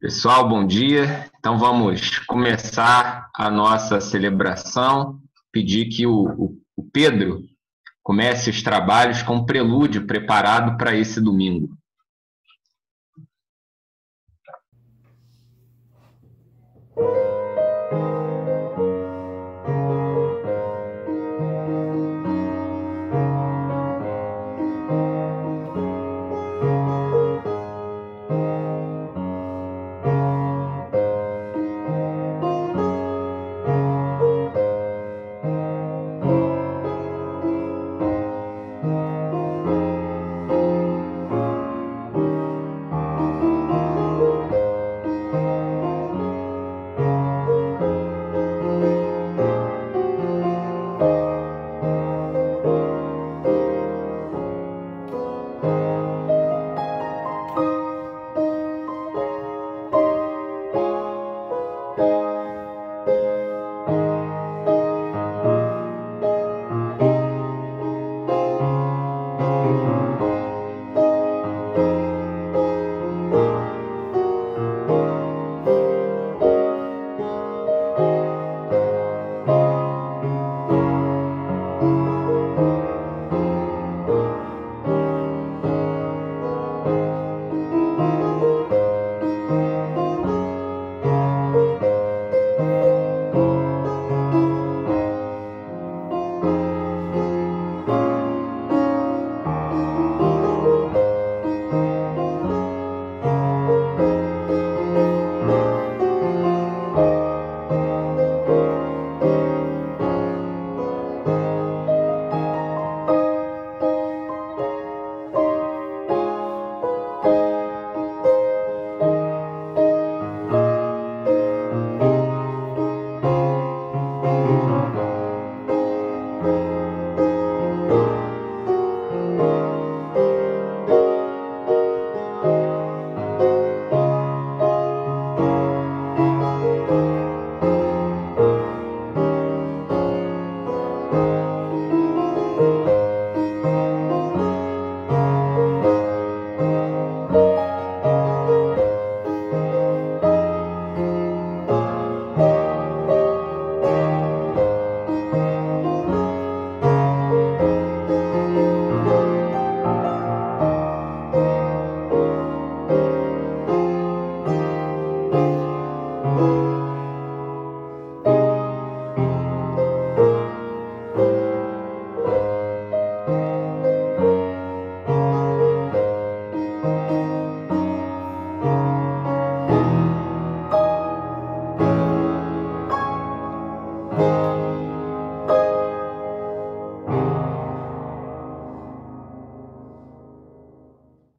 Pessoal, bom dia. Então vamos começar a nossa celebração. Pedir que o Pedro comece os trabalhos com um prelúdio preparado para esse domingo.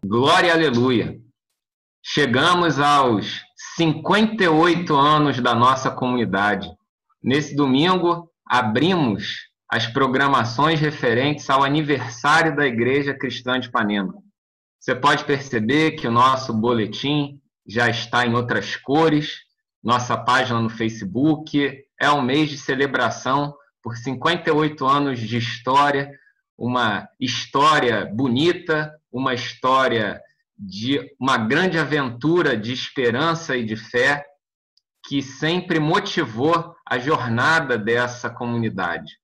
Glória, aleluia! Chegamos aos 58 anos da nossa comunidade. Nesse domingo, abrimos as programações referentes ao aniversário da Igreja Cristã de Ipanema. Você pode perceber que o nosso boletim já está em outras cores, nossa página no Facebook, é um mês de celebração por 58 anos de história, uma história bonita, uma história de uma grande aventura de esperança e de fé que sempre motivou a jornada dessa comunidade.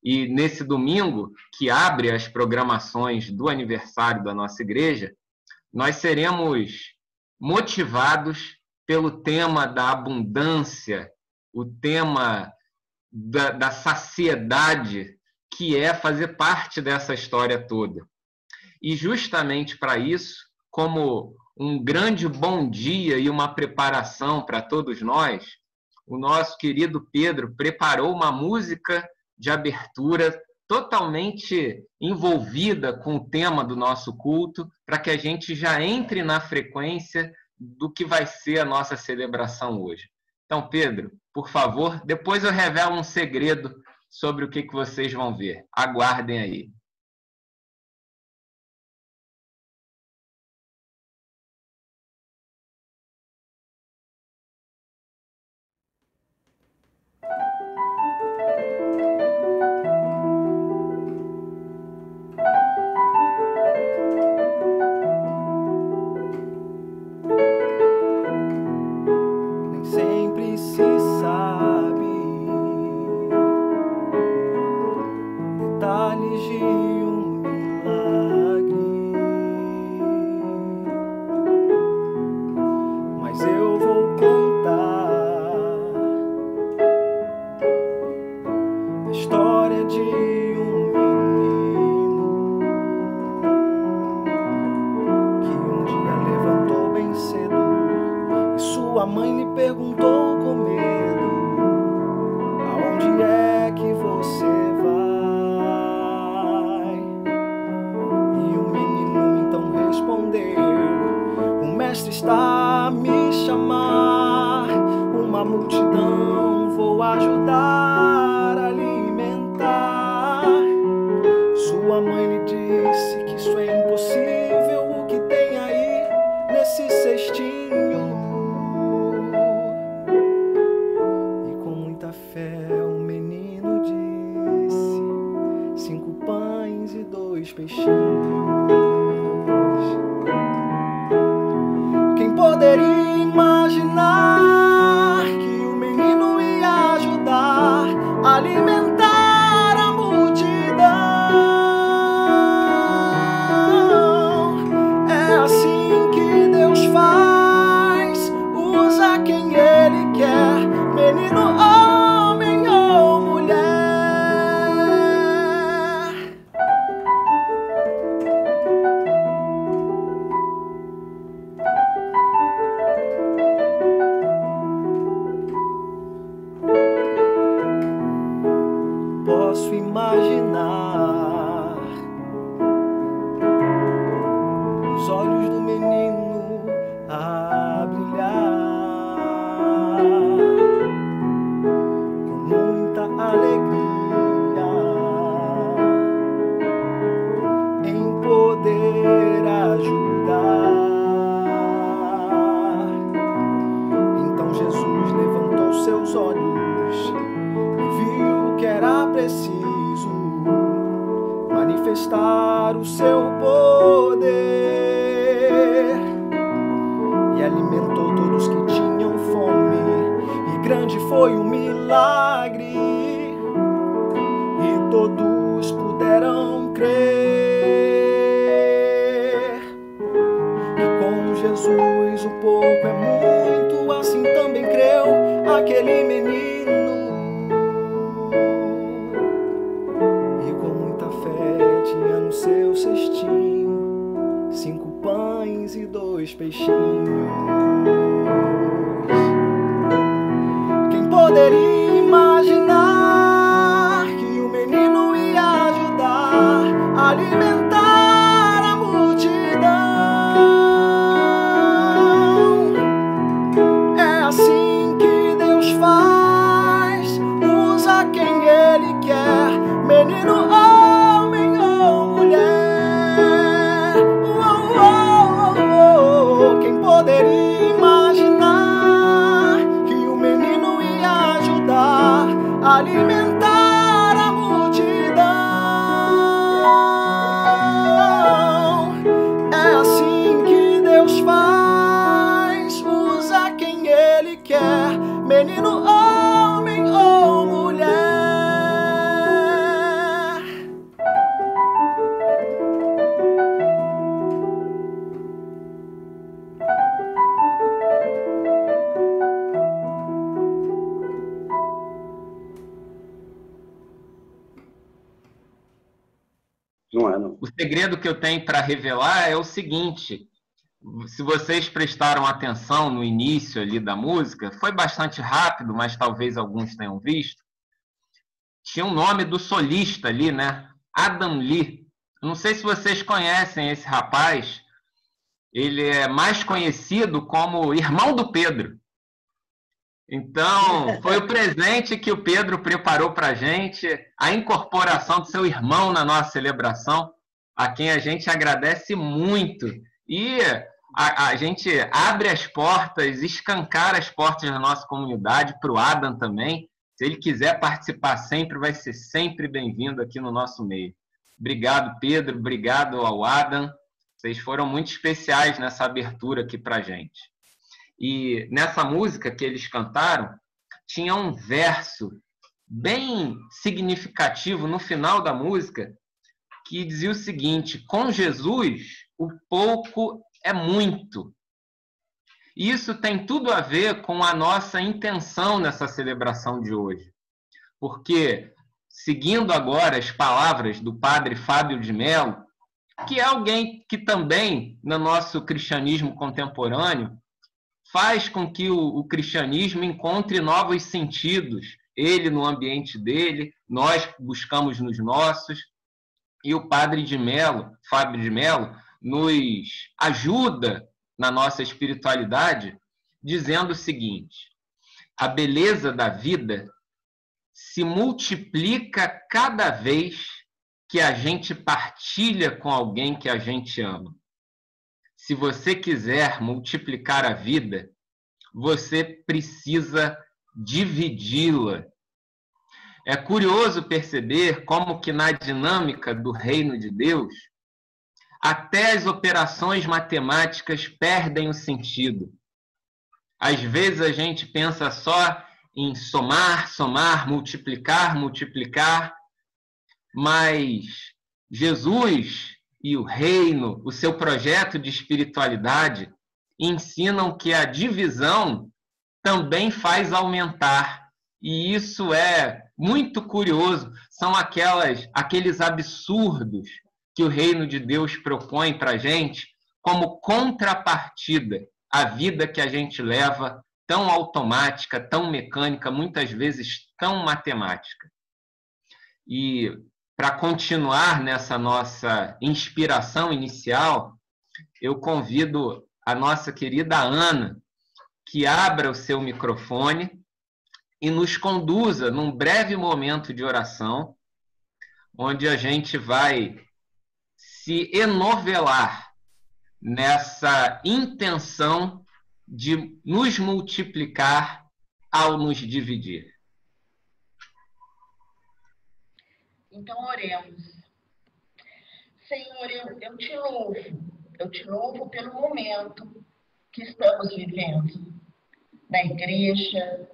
E nesse domingo, que abre as programações do aniversário da nossa igreja, nós seremos motivados pelo tema da abundância, o tema da saciedade, que é fazer parte dessa história toda. E justamente para isso, como um grande bom dia e uma preparação para todos nós, o nosso querido Pedro preparou uma música de abertura totalmente envolvida com o tema do nosso culto, para que a gente já entre na frequência do que vai ser a nossa celebração hoje. Então, Pedro, por favor, depois eu revelo um segredo sobre o que vocês vão ver. Aguardem aí. Sua mãe lhe perguntou com medo: aonde é que você vai? E o menino então respondeu: o mestre está a me chamar, uma multidão vou ajudar a alimentar. Sua mãe lhe disse que isso é impossível, o que tem aí nesse cestinho? E com muita fé o menino disse: 5 pães e 2 peixinhos. Quem poderia imaginar que o menino ia ajudar a alimentar a multidão? É assim que Deus faz, usa quem Ele quer, menino, homem ou mulher. Posso imaginar os olhos do menino a brilhar com muita alegria em poder ajudar. Então Jesus levantou seus olhos e viu que era preciso manifestar o seu poder, e alimentou todos que tinham fome, e grande foi o milagre, e todos puderam crer que com Jesus o pouco é muito, assim também creu aquele menino. Tinha no seu cestinho 5 pães e 2 peixinhos. Quem poderia imaginar que o menino ia ajudar a alimentar a multidão? É assim que Deus faz, usa quem Ele quer, menino, quem poderia imaginar que o menino ia ajudar a alimentar a multidão? É assim que Deus faz, usa quem Ele quer, menino, homem ou mulher. O segredo que eu tenho para revelar é o seguinte: se vocês prestaram atenção no início ali da música, foi bastante rápido, mas talvez alguns tenham visto. Tinha o nome do solista ali, né? Adam Lee. Não sei se vocês conhecem esse rapaz. Ele é mais conhecido como irmão do Pedro. Então, foi o presente que o Pedro preparou para a gente, a incorporação do seu irmão na nossa celebração, a quem a gente agradece muito. E a gente abre as portas, escancara as portas da nossa comunidade para o Adam também. Se ele quiser participar sempre, vai ser sempre bem-vindo aqui no nosso meio. Obrigado, Pedro. Obrigado ao Adam. Vocês foram muito especiais nessa abertura aqui para a gente. E nessa música que eles cantaram, tinha um verso bem significativo no final da música, que dizia o seguinte: com Jesus, o pouco é muito. Isso tem tudo a ver com a nossa intenção nessa celebração de hoje. Porque, seguindo agora as palavras do padre Fábio de Mello, que é alguém que também, no nosso cristianismo contemporâneo, faz com que o cristianismo encontre novos sentidos. Ele no ambiente dele, nós buscamos nos nossos, e o padre de Mello, Fábio de Mello, nos ajuda na nossa espiritualidade, dizendo o seguinte: a beleza da vida se multiplica cada vez que a gente partilha com alguém que a gente ama. Se você quiser multiplicar a vida, você precisa dividi-la. É curioso perceber como que na dinâmica do reino de Deus, até as operações matemáticas perdem o sentido. Às vezes a gente pensa só em somar, somar, multiplicar, multiplicar, mas Jesus e o reino, o seu projeto de espiritualidade, ensinam que a divisão também faz aumentar. E isso é muito curioso. São aqueles absurdos que o reino de Deus propõe para a gente como contrapartida à vida que a gente leva tão automática, tão mecânica, muitas vezes tão matemática. E para continuar nessa nossa inspiração inicial, eu convido a nossa querida Ana que abra o seu microfone e nos conduza num breve momento de oração, onde a gente vai se enovelar nessa intenção de nos multiplicar ao nos dividir. Então, oremos. Senhor, eu te louvo pelo momento que estamos vivendo, na igreja,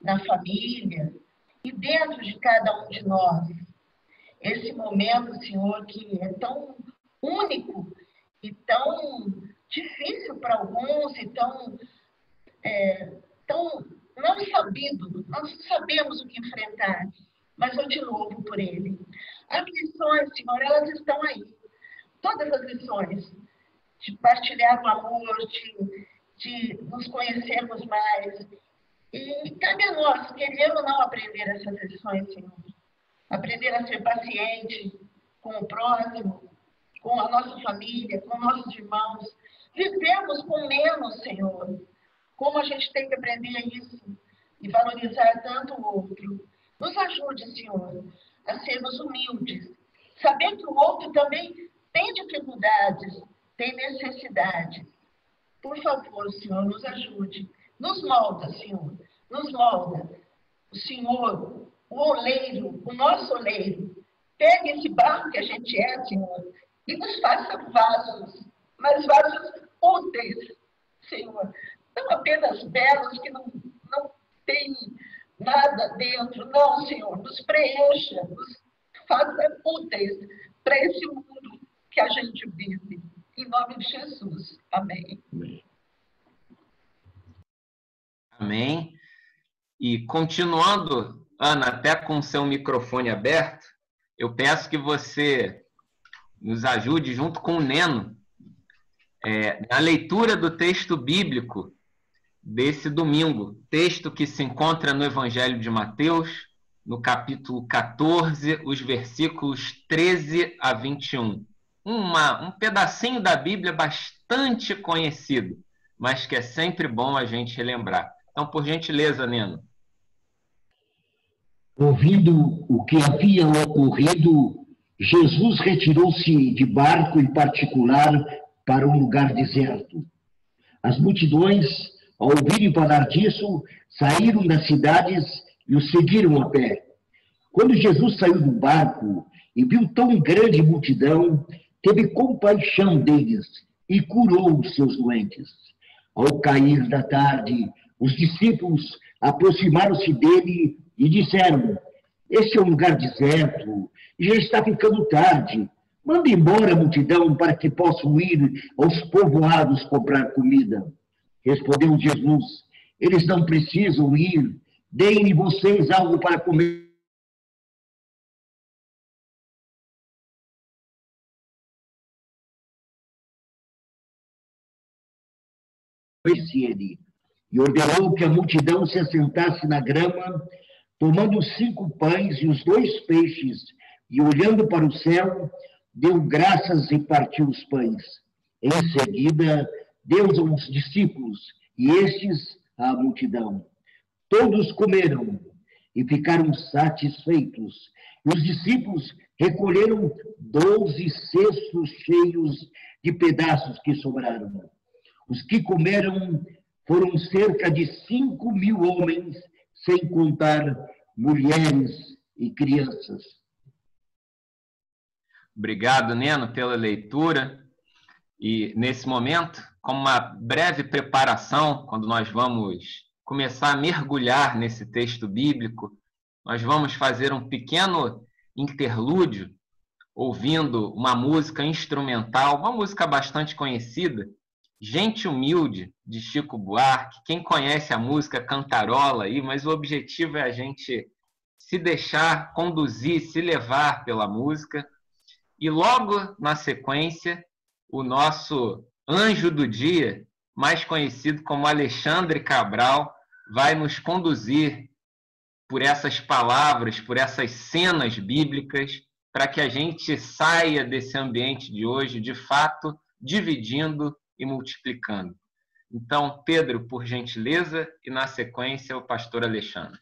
na família e dentro de cada um de nós. Esse momento, Senhor, que é tão único e tão difícil para alguns e tão não sabido. Nós não sabemos o que enfrentar, mas eu te louvo por ele. As lições, Senhor, elas estão aí. Todas as lições de partilhar o amor, de nos conhecermos mais. E cabe a nós, querer ou não aprender essas lições, Senhor. Aprender a ser paciente com o próximo, com a nossa família, com nossos irmãos. Vivemos com menos, Senhor. Como a gente tem que aprender isso e valorizar tanto o outro. Nos ajude, Senhor, a sermos humildes. Saber que o outro também tem dificuldades, tem necessidades. Por favor, Senhor, nos ajude. Nos molda, Senhor. Nos molda. O Senhor, o oleiro, o nosso oleiro, pegue esse barro que a gente é, Senhor, e nos faça vasos, mas vasos úteis, Senhor. Não apenas belos, que não tem nada dentro. Não, Senhor, nos preencha, nos faça úteis para esse mundo que a gente vive. Em nome de Jesus. Amém. Amém. E continuando, Ana, até com o seu microfone aberto, eu peço que você nos ajude, junto com o Neno, na leitura do texto bíblico desse domingo. Texto que se encontra no Evangelho de Mateus, no capítulo 14, os versículos 13 a 21. Um pedacinho da Bíblia bastante conhecido, mas que é sempre bom a gente relembrar. Então, por gentileza, Neno. Ouvindo o que havia ocorrido, Jesus retirou-se de barco em particular para um lugar deserto. As multidões, ao ouvirem falar disso, saíram das cidades e o seguiram a pé. Quando Jesus saiu do barco e viu tão grande multidão, teve compaixão deles e curou os seus doentes. Ao cair da tarde, os discípulos aproximaram-se dele e disseram: "Esse é um lugar deserto e já está ficando tarde. Manda embora a multidão para que possam ir aos povoados comprar comida." Respondeu Jesus: "Eles não precisam ir. Deem-me vocês algo para comer." Disse ele: e ordenou que a multidão se assentasse na grama, tomando os 5 pães e os 2 peixes, e olhando para o céu, deu graças e partiu os pães. Em seguida, deu aos discípulos, e estes à multidão. Todos comeram e ficaram satisfeitos. E os discípulos recolheram 12 cestos cheios de pedaços que sobraram. Os que comeram foram cerca de 5.000 homens, sem contar mulheres e crianças. Obrigado, Neno, pela leitura. E, nesse momento, como uma breve preparação, quando nós vamos começar a mergulhar nesse texto bíblico, nós vamos fazer um pequeno interlúdio, ouvindo uma música instrumental, uma música bastante conhecida, Gente Humilde, de Chico Buarque. Quem conhece a música cantarola aí, mas o objetivo é a gente se deixar conduzir, se levar pela música. E logo na sequência, o nosso anjo do dia, mais conhecido como Alexandre Cabral, vai nos conduzir por essas palavras, por essas cenas bíblicas, para que a gente saia desse ambiente de hoje, de fato, dividindo e multiplicando. Então, Pedro, por gentileza, e na sequência o pastor Alexandre.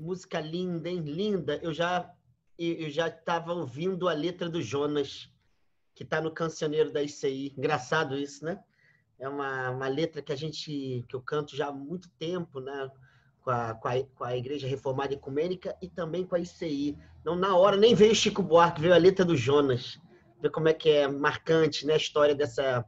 Música linda, hein? Linda. Eu já estava ouvindo a letra do Jonas, que está no Cancioneiro da ICI. Engraçado isso, né? É uma letra que eu canto já há muito tempo, né? Com a Igreja Reformada Ecumênica e também com a ICI. Não, na hora nem veio Chico Buarque, veio a letra do Jonas. Ver como é que é marcante, né, a história dessa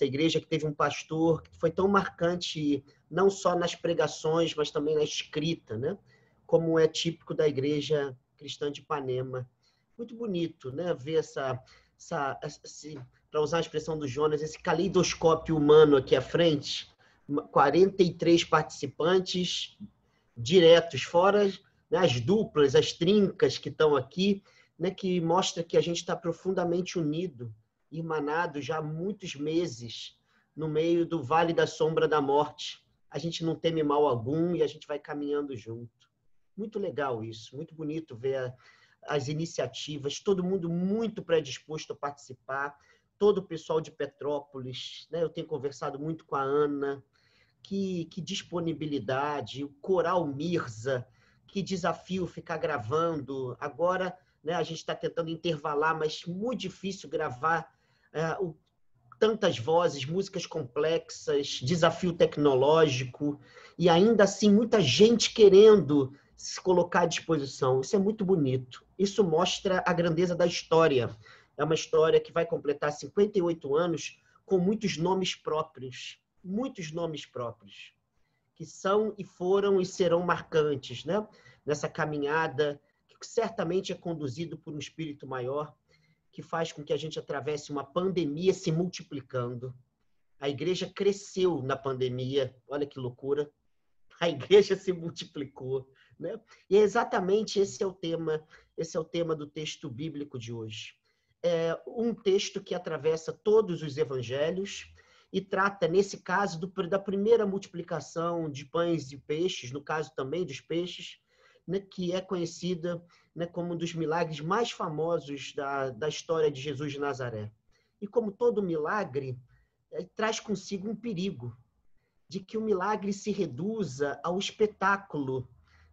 igreja, que teve um pastor que foi tão marcante não só nas pregações, mas também na escrita, né? Como é típico da Igreja Cristã de Ipanema. Muito bonito, né? Ver para usar a expressão do Jonas, esse caleidoscópio humano aqui à frente, 43 participantes diretos, fora, né, as duplas, as trincas que estão aqui, né, que mostra que a gente está profundamente unido, irmanado já há muitos meses, no meio do vale da sombra da morte. A gente não teme mal algum e a gente vai caminhando junto. Muito legal isso, muito bonito ver as iniciativas, todo mundo muito predisposto a participar, todo o pessoal de Petrópolis, né? Eu tenho conversado muito com a Ana, que disponibilidade, o Coral Mirza, que desafio ficar gravando. Agora, né, a gente está tentando intervalar, mas muito difícil gravar tantas vozes, músicas complexas, desafio tecnológico, e ainda assim muita gente querendo se colocar à disposição. Isso é muito bonito. Isso mostra a grandeza da história. É uma história que vai completar 58 anos com muitos nomes próprios, que são e foram e serão marcantes, né? Nessa caminhada, que certamente é conduzido por um espírito maior, que faz com que a gente atravesse uma pandemia se multiplicando. A igreja cresceu na pandemia, olha que loucura. A igreja se multiplicou, né? E é exatamente esse é o tema do texto bíblico de hoje. É um texto que atravessa todos os evangelhos e trata, nesse caso, da primeira multiplicação de pães e peixes, no caso também dos peixes, né, que é conhecida, né, como um dos milagres mais famosos da história de Jesus de Nazaré. E como todo milagre, traz consigo um perigo de que o milagre se reduza ao espetáculo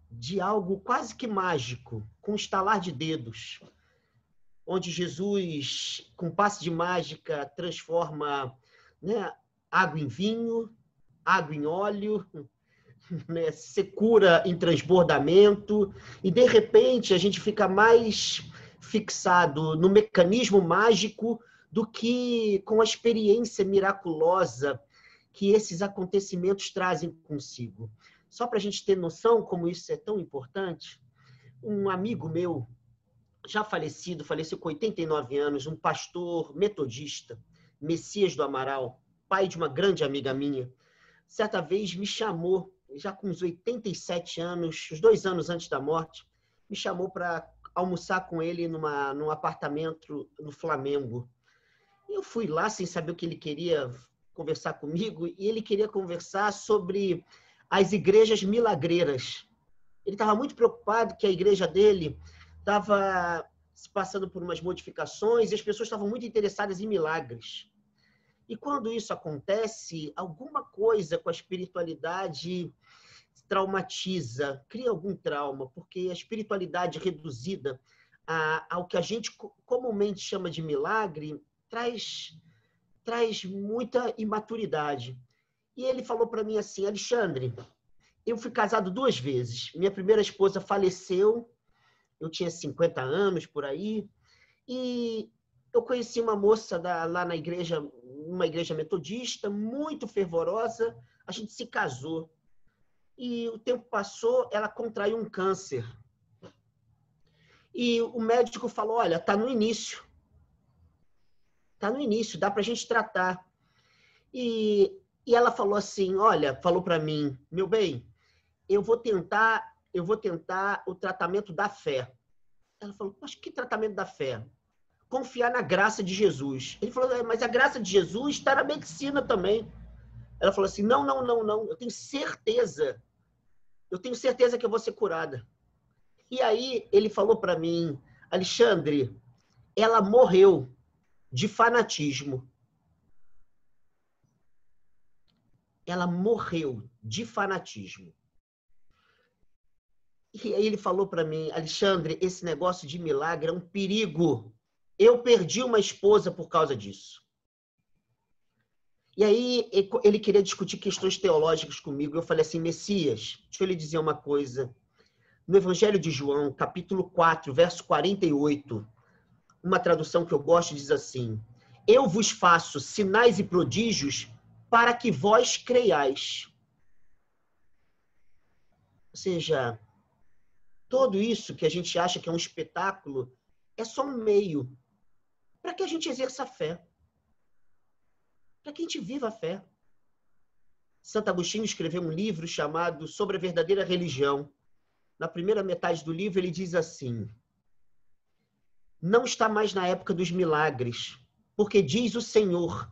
de algo quase que mágico, com um estalar de dedos, onde Jesus, com passe de mágica, transforma, né, água em vinho, água em óleo, né, secura em transbordamento, e de repente a gente fica mais fixado no mecanismo mágico do que com a experiência miraculosa que esses acontecimentos trazem consigo. Só para a gente ter noção como isso é tão importante, um amigo meu, já falecido, faleceu com 89 anos, um pastor metodista, Messias do Amaral, pai de uma grande amiga minha, certa vez me chamou, já com uns 87 anos, uns 2 anos antes da morte, me chamou para almoçar com ele num apartamento no Flamengo. E eu fui lá sem saber o que ele queria conversar comigo, e ele queria conversar sobre as igrejas milagreiras. Ele estava muito preocupado que a igreja dele estava se passando por umas modificações e as pessoas estavam muito interessadas em milagres. E quando isso acontece, alguma coisa com a espiritualidade traumatiza, cria algum trauma, porque a espiritualidade reduzida ao que a gente comumente chama de milagre traz muita imaturidade. E ele falou para mim assim: Alexandre, eu fui casado 2 vezes. Minha primeira esposa faleceu, eu tinha 50 anos, por aí, e eu conheci uma moça lá na igreja, uma igreja metodista, muito fervorosa, a gente se casou. E o tempo passou, ela contraiu um câncer. E o médico falou: olha, está no início, dá para a gente tratar. E ela falou assim, olha, falou para mim: meu bem, eu vou tentar o tratamento da fé. Ela falou: mas que tratamento da fé? Confiar na graça de Jesus. Ele falou: mas a graça de Jesus está na medicina também. Ela falou assim: não, eu tenho certeza que eu vou ser curada. E aí ele falou para mim: Alexandre, ela morreu de fanatismo. Ela morreu de fanatismo. E aí ele falou para mim, Alexandre, esse negócio de milagre é um perigo. Eu perdi uma esposa por causa disso. E aí ele queria discutir questões teológicas comigo. Eu falei assim, Messias, deixa eu lhe dizer uma coisa. No Evangelho de João, capítulo 4, verso 48, uma tradução que eu gosto diz assim, eu vos faço sinais e prodígios para que vós creiais. Ou seja, tudo isso que a gente acha que é um espetáculo é só um meio para que a gente exerça a fé. Para que a gente viva a fé. Santo Agostinho escreveu um livro chamado Sobre a Verdadeira Religião. Na primeira metade do livro ele diz assim, não está mais na época dos milagres, porque diz o Senhor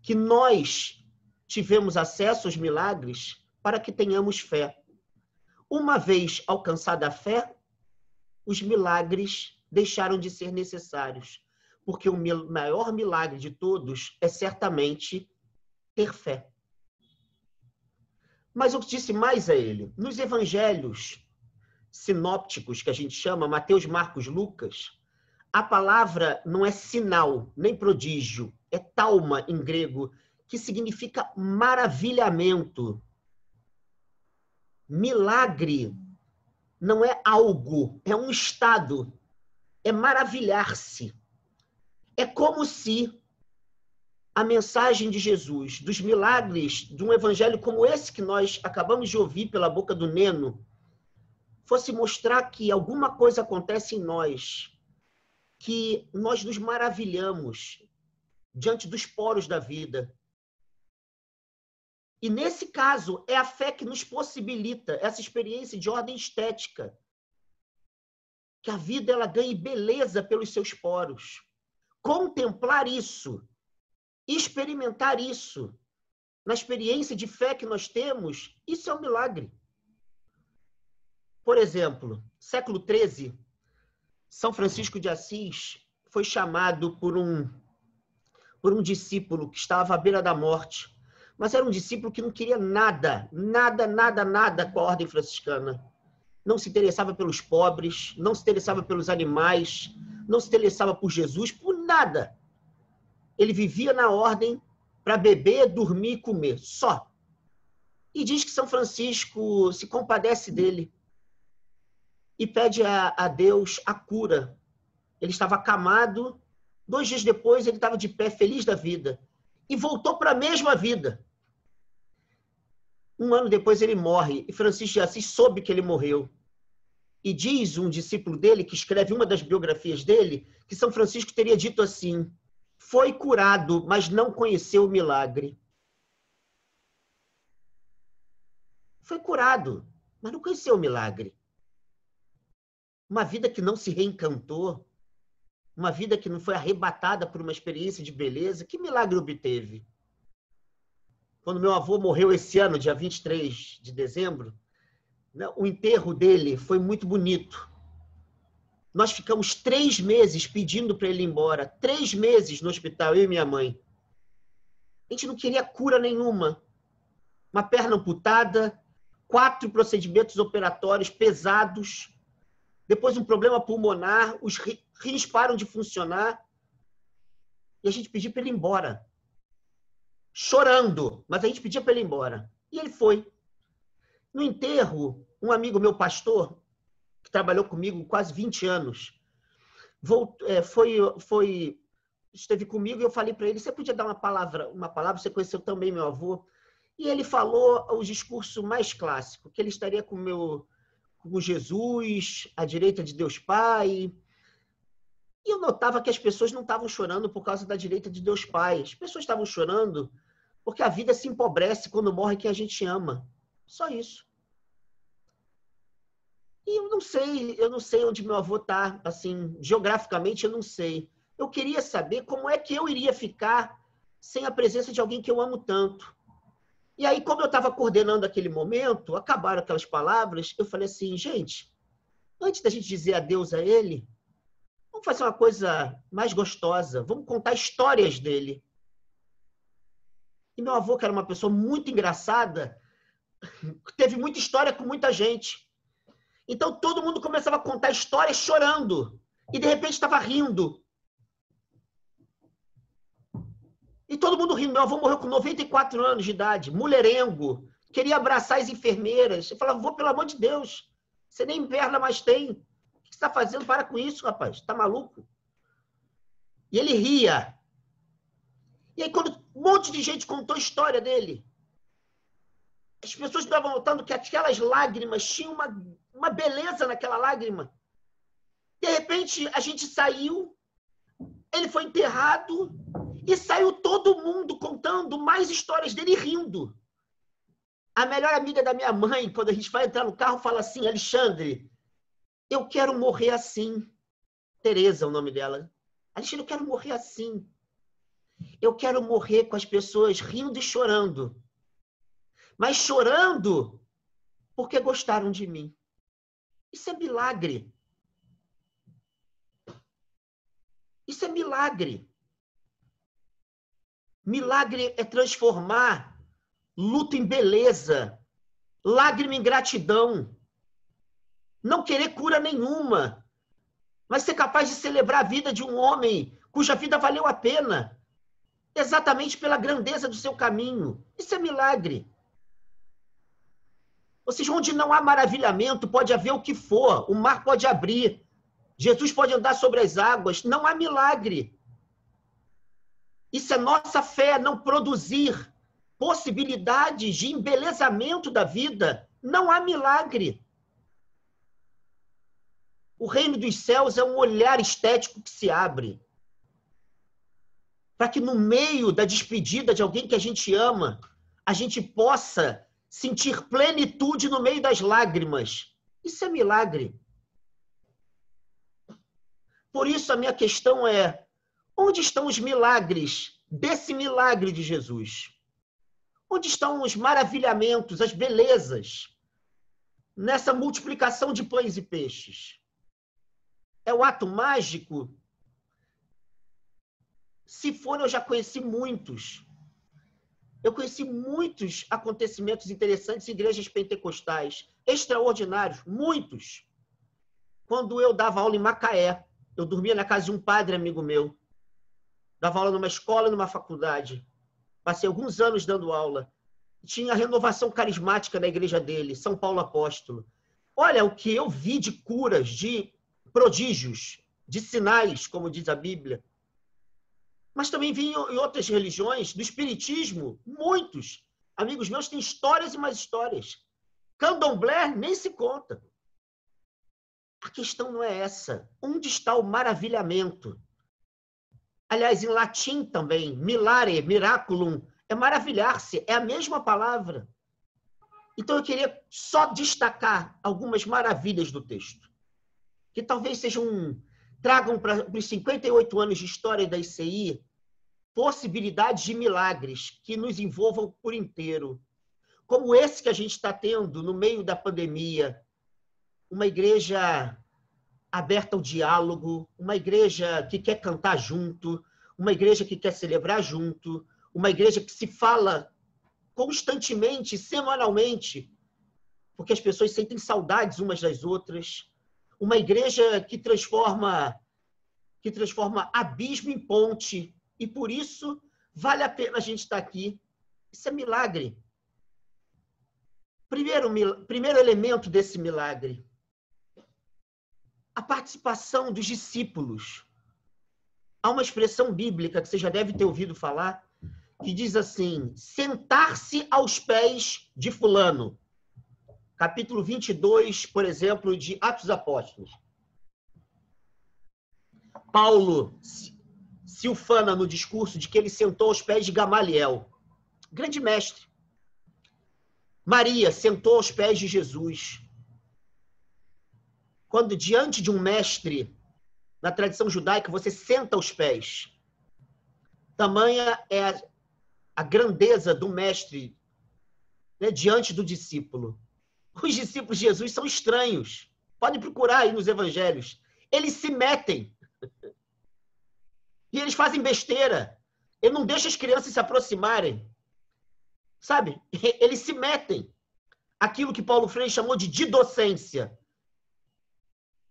que nós tivemos acesso aos milagres para que tenhamos fé. Uma vez alcançada a fé, os milagres deixaram de ser necessários, porque o maior milagre de todos é certamente ter fé. Mas eu disse mais a ele. Nos evangelhos sinópticos, que a gente chama, Mateus, Marcos, Lucas, a palavra não é sinal, nem prodígio, é tauma em grego, que significa maravilhamento. Milagre não é algo, é um estado, é maravilhar-se. É como se a mensagem de Jesus, dos milagres de um evangelho como esse que nós acabamos de ouvir pela boca do Neno, fosse mostrar que alguma coisa acontece em nós, que nós nos maravilhamos diante dos poros da vida. E nesse caso, é a fé que nos possibilita essa experiência de ordem estética, que a vida ela ganhe beleza pelos seus poros. Contemplar isso, experimentar isso, na experiência de fé que nós temos, isso é um milagre. Por exemplo, século XIII, São Francisco de Assis foi chamado por um discípulo que estava à beira da morte, mas era um discípulo que não queria nada com a ordem franciscana. Não se interessava pelos pobres, não se interessava pelos animais, não se interessava por Jesus, por nada. Ele vivia na ordem para beber, dormir e comer, só. E diz que São Francisco se compadece dele e pede a Deus a cura. Ele estava acamado, 2 dias depois ele estava de pé, feliz da vida, e voltou para a mesma vida. 1 ano depois ele morre, e Francisco de Assis soube que ele morreu. E diz um discípulo dele, que escreve uma das biografias dele, que São Francisco teria dito assim, foi curado, mas não conheceu o milagre. Foi curado, mas não conheceu o milagre. Uma vida que não se reencantou, uma vida que não foi arrebatada por uma experiência de beleza, que milagre obteve? Quando meu avô morreu esse ano, dia 23 de dezembro, o enterro dele foi muito bonito. Nós ficamos 3 meses pedindo para ele ir embora. 3 meses no hospital, eu e minha mãe. A gente não queria cura nenhuma. Uma perna amputada, 4 procedimentos operatórios pesados, depois um problema pulmonar, os rins param de funcionar. E a gente pediu para ele ir embora. Chorando, mas a gente pedia para ele ir embora. E ele foi. No enterro, um amigo meu, pastor, que trabalhou comigo quase 20 anos, esteve comigo e eu falei para ele, você podia dar uma palavra, você conheceu também meu avô? E ele falou o discurso mais clássico, que ele estaria com Jesus, à direita de Deus Pai. E eu notava que as pessoas não estavam chorando por causa da direita de Deus Pai. As pessoas estavam chorando porque a vida se empobrece quando morre quem a gente ama. Só isso. E eu não sei onde meu avô está, assim, geograficamente eu não sei. Eu queria saber como é que eu iria ficar sem a presença de alguém que eu amo tanto. E aí, como eu estava coordenando aquele momento, acabaram aquelas palavras, eu falei assim, gente, antes da gente dizer adeus a ele, vamos fazer uma coisa mais gostosa, vamos contar histórias dele. E meu avô, que era uma pessoa muito engraçada, teve muita história com muita gente. Então todo mundo começava a contar histórias chorando. E de repente estava rindo. E todo mundo rindo. Meu avô morreu com 94 anos de idade, mulherengo. Queria abraçar as enfermeiras. Eu falava, vô, pelo amor de Deus, você nem perna mais tem. O que você está fazendo? Para com isso, rapaz. Está maluco? E ele ria. E aí, quando um monte de gente contou a história dele, as pessoas estavam notando que aquelas lágrimas tinham uma beleza naquela lágrima. De repente, a gente saiu, ele foi enterrado e saiu todo mundo contando mais histórias dele rindo. A melhor amiga da minha mãe, quando a gente vai entrar no carro, fala assim, Alexandre, eu quero morrer assim. Tereza é o nome dela. Alexandre, eu quero morrer assim. Eu quero morrer com as pessoas rindo e chorando. Mas chorando porque gostaram de mim. Isso é milagre. Isso é milagre. Milagre é transformar luto em beleza, lágrima em gratidão. Não querer cura nenhuma, mas ser capaz de celebrar a vida de um homem cuja vida valeu a pena, exatamente pela grandeza do seu caminho. Isso é milagre. Ou seja, onde não há maravilhamento, pode haver o que for, o mar pode abrir, Jesus pode andar sobre as águas, não há milagre. Isso é nossa fé, não produzir possibilidades de embelezamento da vida. Não há milagre. O reino dos céus é um olhar estético que se abre. Para que no meio da despedida de alguém que a gente ama, a gente possa sentir plenitude no meio das lágrimas. Isso é milagre. Por isso a minha questão é, onde estão os milagres desse milagre de Jesus? Onde estão os maravilhamentos, as belezas, nessa multiplicação de pães e peixes? É o ato mágico? Se for, eu já conheci muitos. Eu conheci muitos acontecimentos interessantes em igrejas pentecostais, extraordinários, muitos. Quando eu dava aula em Macaé, eu dormia na casa de um padre amigo meu. Dava aula numa escola e numa faculdade. Passei alguns anos dando aula. Tinha a renovação carismática da igreja dele, São Paulo Apóstolo. Olha o que eu vi de curas, de prodígios, de sinais, como diz a Bíblia. Mas também vi em outras religiões, do espiritismo, muitos. Amigos meus têm histórias e mais histórias. Candomblé nem se conta. A questão não é essa. Onde está o maravilhamento? Aliás, em latim também, milare, miraculum, é maravilhar-se, é a mesma palavra. Então eu queria só destacar algumas maravilhas do texto, que talvez tragam para os 58 anos de história da ICI possibilidades de milagres que nos envolvam por inteiro. Como esse que a gente está tendo no meio da pandemia, uma igreja aberta ao diálogo, uma igreja que quer cantar junto, uma igreja que quer celebrar junto, uma igreja que se fala constantemente, semanalmente, porque as pessoas sentem saudades umas das outras, uma igreja que transforma abismo em ponte, e por isso vale a pena a gente estar aqui. Isso é milagre. Primeiro elemento desse milagre, a participação dos discípulos. Há uma expressão bíblica que você já deve ter ouvido falar, que diz assim, sentar-se aos pés de fulano. Capítulo 22, por exemplo, de Atos dos Apóstolos. Paulo se ufana no discurso de que ele sentou aos pés de Gamaliel, grande mestre. Maria sentou aos pés de Jesus. Quando diante de um mestre, na tradição judaica, você senta aos pés. Tamanha é a grandeza do mestre, né, diante do discípulo. Os discípulos de Jesus são estranhos. Podem procurar aí nos evangelhos. Eles se metem. E eles fazem besteira. Ele não deixa as crianças se aproximarem. Sabe? Eles se metem. Aquilo que Paulo Freire chamou de didocência.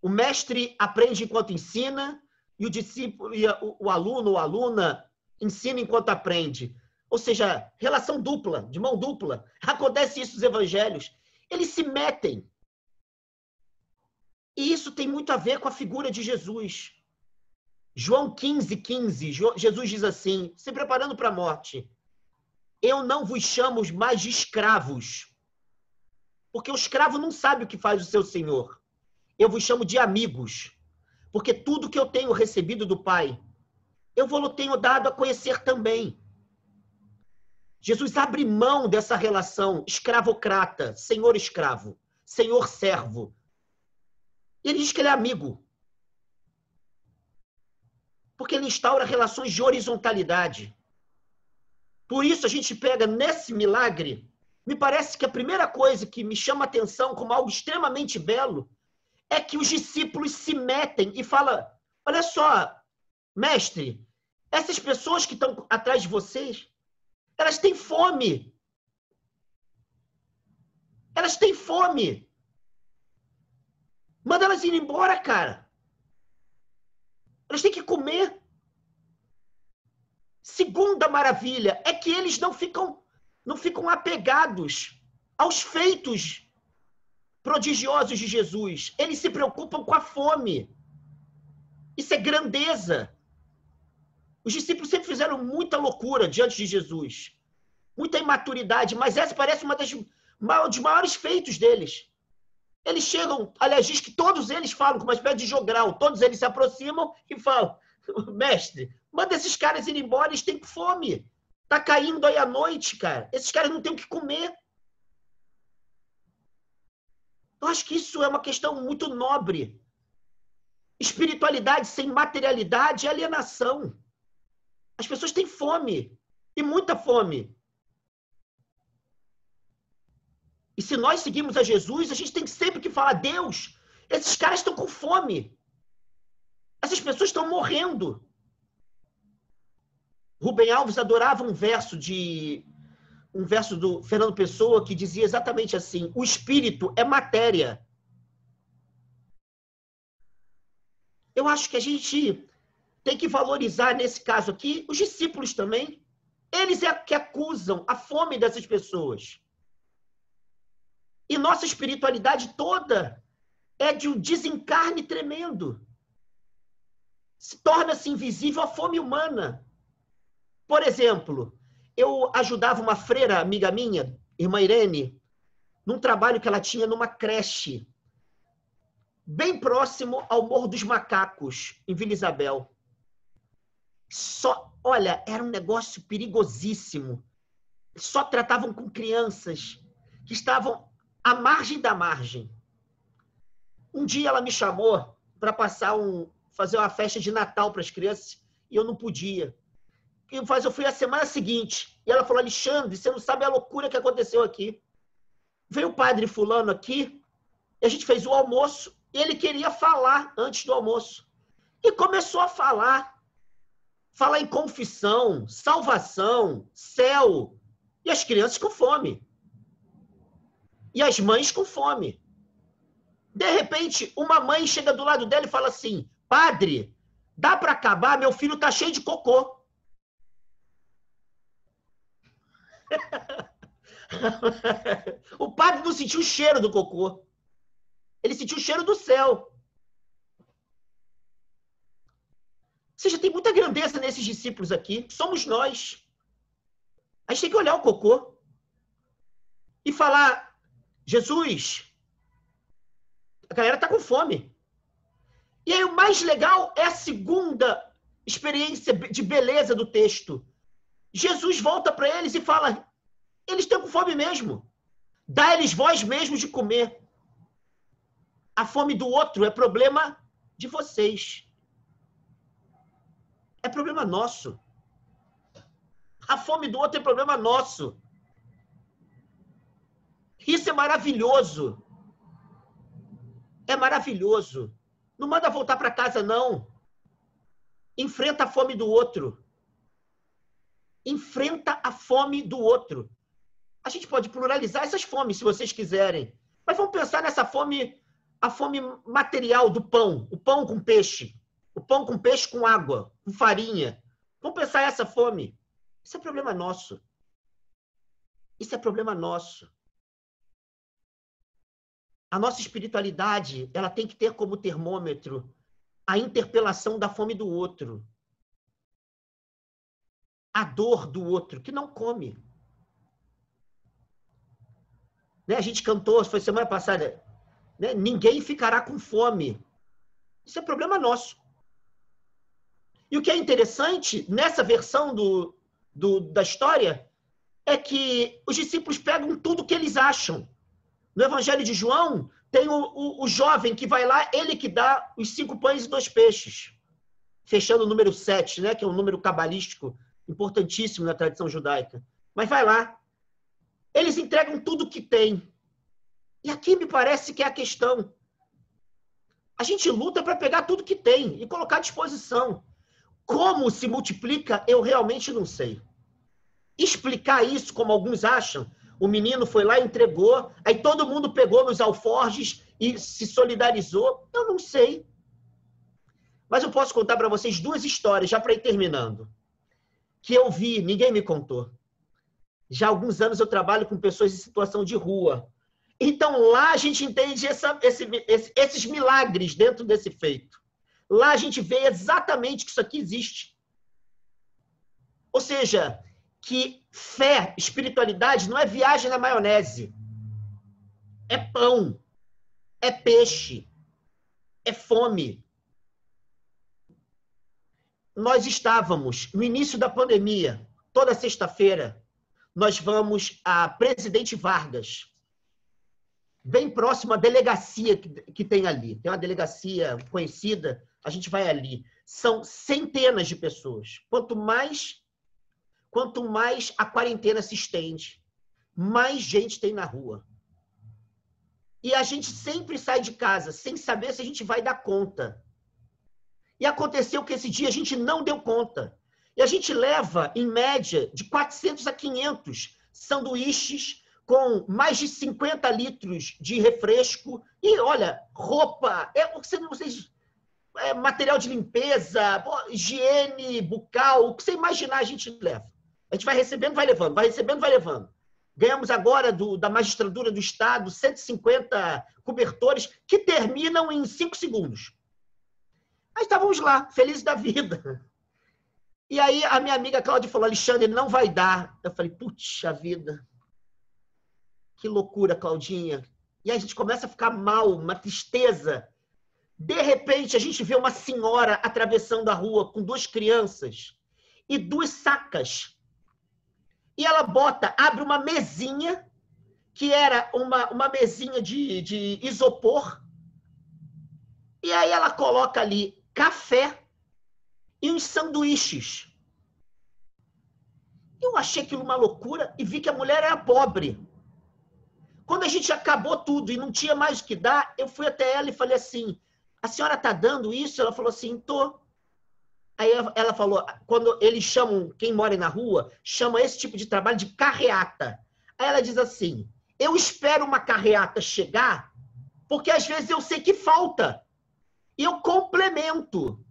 O mestre aprende enquanto ensina e o discípulo, e o aluno ou aluna ensina enquanto aprende. Ou seja, relação dupla, de mão dupla. Acontece isso nos evangelhos. Eles se metem. E isso tem muito a ver com a figura de Jesus. João 15:15, Jesus diz assim, se preparando para a morte: eu não vos chamo mais de escravos, porque o escravo não sabe o que faz o seu senhor. Eu vos chamo de amigos, porque tudo que eu tenho recebido do Pai, eu vos tenho dado a conhecer também. Jesus abre mão dessa relação escravocrata, senhor-escravo, senhor-servo. Ele diz que ele é amigo. Porque ele instaura relações de horizontalidade. Por isso, a gente pega nesse milagre, me parece que a primeira coisa que me chama a atenção como algo extremamente belo é que os discípulos se metem e falam, olha só, mestre, essas pessoas que estão atrás de vocês, elas têm fome. Elas têm fome. Manda elas ir embora, cara. Elas têm que comer. Segunda maravilha é que eles não ficam apegados aos feitos prodigiosos de Jesus. Eles se preocupam com a fome. Isso é grandeza. Os discípulos sempre fizeram muita loucura diante de Jesus. Muita imaturidade, mas essa parece uma dos maiores feitos deles. Eles chegam, aliás, diz que todos eles falam com uma espécie de jogral. Todos eles se aproximam e falam, mestre, manda esses caras ir embora, eles têm fome. Tá caindo aí a noite, cara. Esses caras não têm o que comer. Eu acho que isso é uma questão muito nobre. Espiritualidade sem materialidade é alienação. As pessoas têm fome. E muita fome. E se nós seguimos a Jesus, a gente tem sempre que falar, Deus, esses caras estão com fome. Essas pessoas estão morrendo. Rubem Alves adorava um verso do Fernando Pessoa que dizia exatamente assim, o espírito é matéria. Eu acho que a gente tem que valorizar, nesse caso aqui, os discípulos também. Eles é que acusam a fome dessas pessoas. E nossa espiritualidade toda é de um desencarne tremendo. Torna-se invisível a fome humana. Por exemplo, eu ajudava uma freira amiga minha, irmã Irene, num trabalho que ela tinha numa creche, bem próximo ao Morro dos Macacos, em Vila Isabel. Olha, era um negócio perigosíssimo. Só tratavam com crianças que estavam à margem da margem. Um dia ela me chamou para fazer uma festa de Natal para as crianças e eu não podia. Eu fui a semana seguinte e ela falou, Alexandre, você não sabe a loucura que aconteceu aqui. Veio o padre fulano aqui e a gente fez o almoço e ele queria falar antes do almoço. E começou a falar em confissão, salvação, céu. E as crianças com fome. E as mães com fome. De repente, uma mãe chega do lado dela e fala assim, padre, dá para acabar? Meu filho está cheio de cocô. O padre não sentiu o cheiro do cocô. Ele sentiu o cheiro do céu. Ou seja, tem muita grandeza nesses discípulos aqui. Somos nós. A gente tem que olhar o cocô e falar, Jesus, a galera está com fome. E aí o mais legal é a segunda experiência de beleza do texto. Jesus volta para eles e fala, eles estão com fome mesmo. Dá-lhes vós mesmos de comer. A fome do outro é problema de vocês. É problema nosso. A fome do outro é problema nosso. Isso é maravilhoso. É maravilhoso. Não manda voltar para casa, não. Enfrenta a fome do outro. Enfrenta a fome do outro. A gente pode pluralizar essas fomes, se vocês quiserem. Mas vamos pensar nessa fome a fome material do pão, o pão com peixe, o pão com peixe com água, com farinha. Vamos pensar essa fome. Isso é problema nosso. Isso é problema nosso. A nossa espiritualidade, ela tem que ter como termômetro a interpelação da fome do outro. A dor do outro, que não come. Né? A gente cantou, foi semana passada, né? Ninguém ficará com fome. Isso é problema nosso. E o que é interessante, nessa versão da história, é que os discípulos pegam tudo que eles acham. No Evangelho de João, tem o jovem que vai lá, ele que dá os 5 pães e 2 peixes. Fechando o número 7, né? Que é um número cabalístico importantíssimo na tradição judaica. Mas vai lá. Eles entregam tudo que tem. E aqui me parece que é a questão. A gente luta para pegar tudo que tem e colocar à disposição. Como se multiplica, eu realmente não sei. Explicar isso, como alguns acham, o menino foi lá e entregou, aí todo mundo pegou nos alforjes e se solidarizou, eu não sei. Mas eu posso contar para vocês 2 histórias, já para ir terminando, que eu vi, ninguém me contou. Já há alguns anos eu trabalho com pessoas em situação de rua. Então lá a gente entende esses milagres dentro desse feito. Lá a gente vê exatamente que isso aqui existe. Ou seja, que fé, espiritualidade não é viagem na maionese. É pão, é peixe, é fome. Nós estávamos no início da pandemia, toda sexta-feira, nós vamos a Presidente Vargas, bem próximo à delegacia que tem ali. Tem uma delegacia conhecida, a gente vai ali. São centenas de pessoas. Quanto mais a quarentena se estende, mais gente tem na rua. E a gente sempre sai de casa sem saber se a gente vai dar conta. E aconteceu que esse dia a gente não deu conta. E a gente leva, em média, de 400 a 500 sanduíches com mais de 50 litros de refresco. E, olha, roupa, material de limpeza, higiene bucal, o que você imaginar a gente leva. A gente vai recebendo, vai levando, vai recebendo, vai levando. Ganhamos agora da magistratura do Estado 150 cobertores que terminam em 5 segundos. Aí estávamos lá, felizes da vida. E aí a minha amiga Cláudia falou, Alexandre, não vai dar. Eu falei, puxa vida. Que loucura, Claudinha. E aí a gente começa a ficar mal, uma tristeza. De repente, a gente vê uma senhora atravessando a rua com 2 crianças e 2 sacas. E ela abre uma mesinha, que era uma mesinha de isopor. E aí ela coloca ali café e uns sanduíches. Eu achei aquilo uma loucura e vi que a mulher era pobre. Quando a gente acabou tudo e não tinha mais o que dar, eu fui até ela e falei assim, a senhora está dando isso? Ela falou assim, tô. Aí ela falou, quando eles chamam, quem mora na rua, chama esse tipo de trabalho de carreata. Aí ela diz assim, eu espero uma carreata chegar, porque às vezes eu sei que falta. E eu complemento.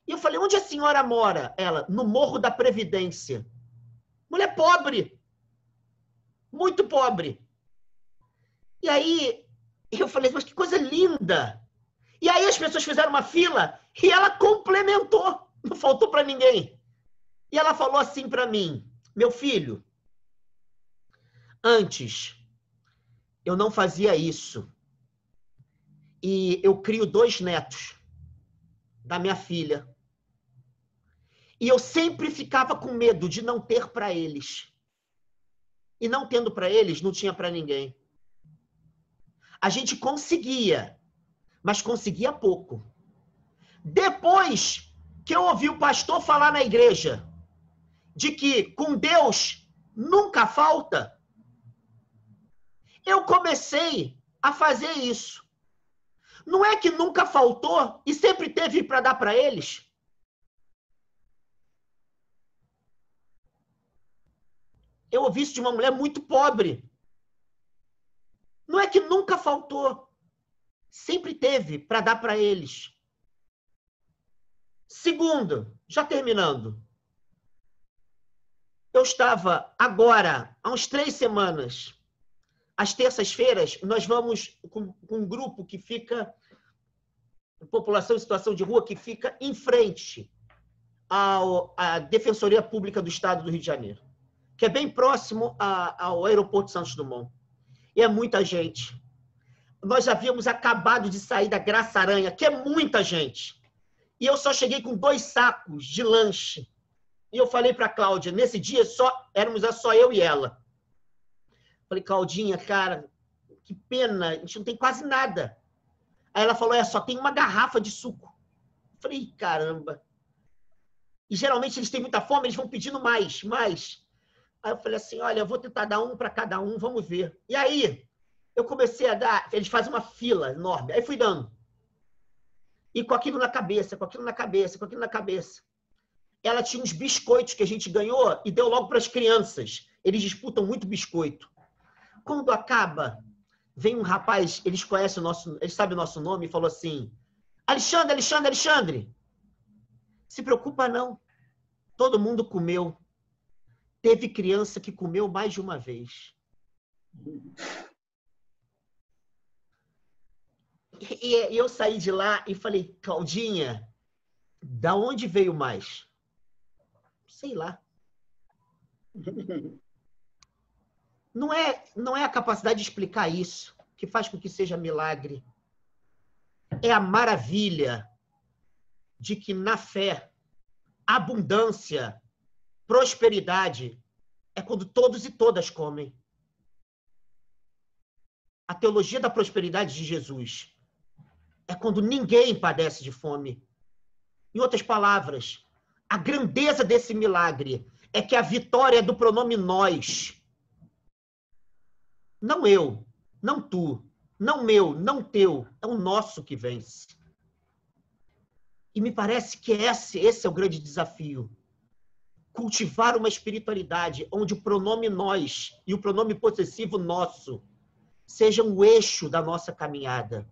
E eu falei, onde a senhora mora? Ela, no Morro da Previdência. Mulher pobre. Muito pobre. E aí, eu falei, mas que coisa linda. E aí as pessoas fizeram uma fila e ela complementou. Não faltou para ninguém. E ela falou assim para mim, meu filho, antes eu não fazia isso. E eu crio 2 netos da minha filha. E eu sempre ficava com medo de não ter para eles. E não tendo para eles, não tinha para ninguém. A gente conseguia, mas conseguia pouco. Depois que eu ouvi o pastor falar na igreja de que com Deus nunca falta, eu comecei a fazer isso. Não é que nunca faltou e sempre teve para dar para eles? Eu ouvi isso de uma mulher muito pobre. Não é que nunca faltou. sempre teve para dar para eles. Segundo, já terminando, eu estava agora, há uns 3 semanas, às terças-feiras, nós vamos com um grupo que fica, população em situação de rua, que fica em frente à Defensoria Pública do Estado do Rio de Janeiro, que é bem próximo ao aeroporto Santos Dumont. E é muita gente. Nós havíamos acabado de sair da Graça Aranha, que é muita gente. E eu só cheguei com 2 sacos de lanche. E eu falei para a Cláudia, nesse dia éramos só eu e ela. Falei, Claudinha, cara, que pena, a gente não tem quase nada. Aí ela falou, só tem uma garrafa de suco. Falei, caramba. E geralmente eles têm muita fome, eles vão pedindo mais. Aí eu falei assim, olha, eu vou tentar dar um para cada um, vamos ver. E aí, eu comecei a dar, eles fazem uma fila enorme. Aí fui dando. E com aquilo na cabeça, com aquilo na cabeça. Ela tinha uns biscoitos que a gente ganhou e deu logo para as crianças. Eles disputam muito biscoito. Quando acaba, vem um rapaz, eles conhecem eles sabem o nosso nome, e falou assim, Alexandre, se preocupa não. Todo mundo comeu. Teve criança que comeu mais de uma vez. E eu saí de lá e falei, Claudinha, da onde veio mais? Sei lá. Não é a capacidade de explicar isso que faz com que seja milagre. É a maravilha de que na fé, abundância, prosperidade é quando todos e todas comem. A teologia da prosperidade de Jesus é quando ninguém padece de fome. Em outras palavras, a grandeza desse milagre é que a vitória é do pronome nós. Não eu, não tu, não meu, não teu, é o nosso que vence. E me parece que esse é o grande desafio. Cultivar uma espiritualidade onde o pronome nós e o pronome possessivo nosso sejam o eixo da nossa caminhada.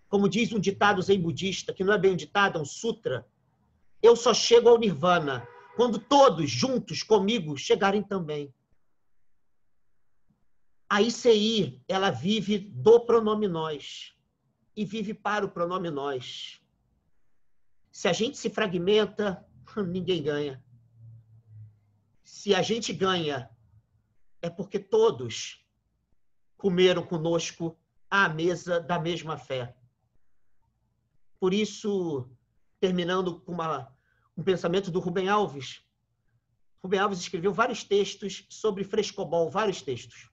Como diz um ditado zen budista, que não é bem um ditado, é um sutra, eu só chego ao nirvana quando todos juntos comigo chegarem também. A ICI, ela vive do pronome nós e vive para o pronome nós. Se a gente se fragmenta, ninguém ganha. Se a gente ganha, é porque todos comeram conosco à mesa da mesma fé. Por isso, terminando com um pensamento do Rubem Alves. Rubem Alves escreveu vários textos sobre frescobol, vários textos.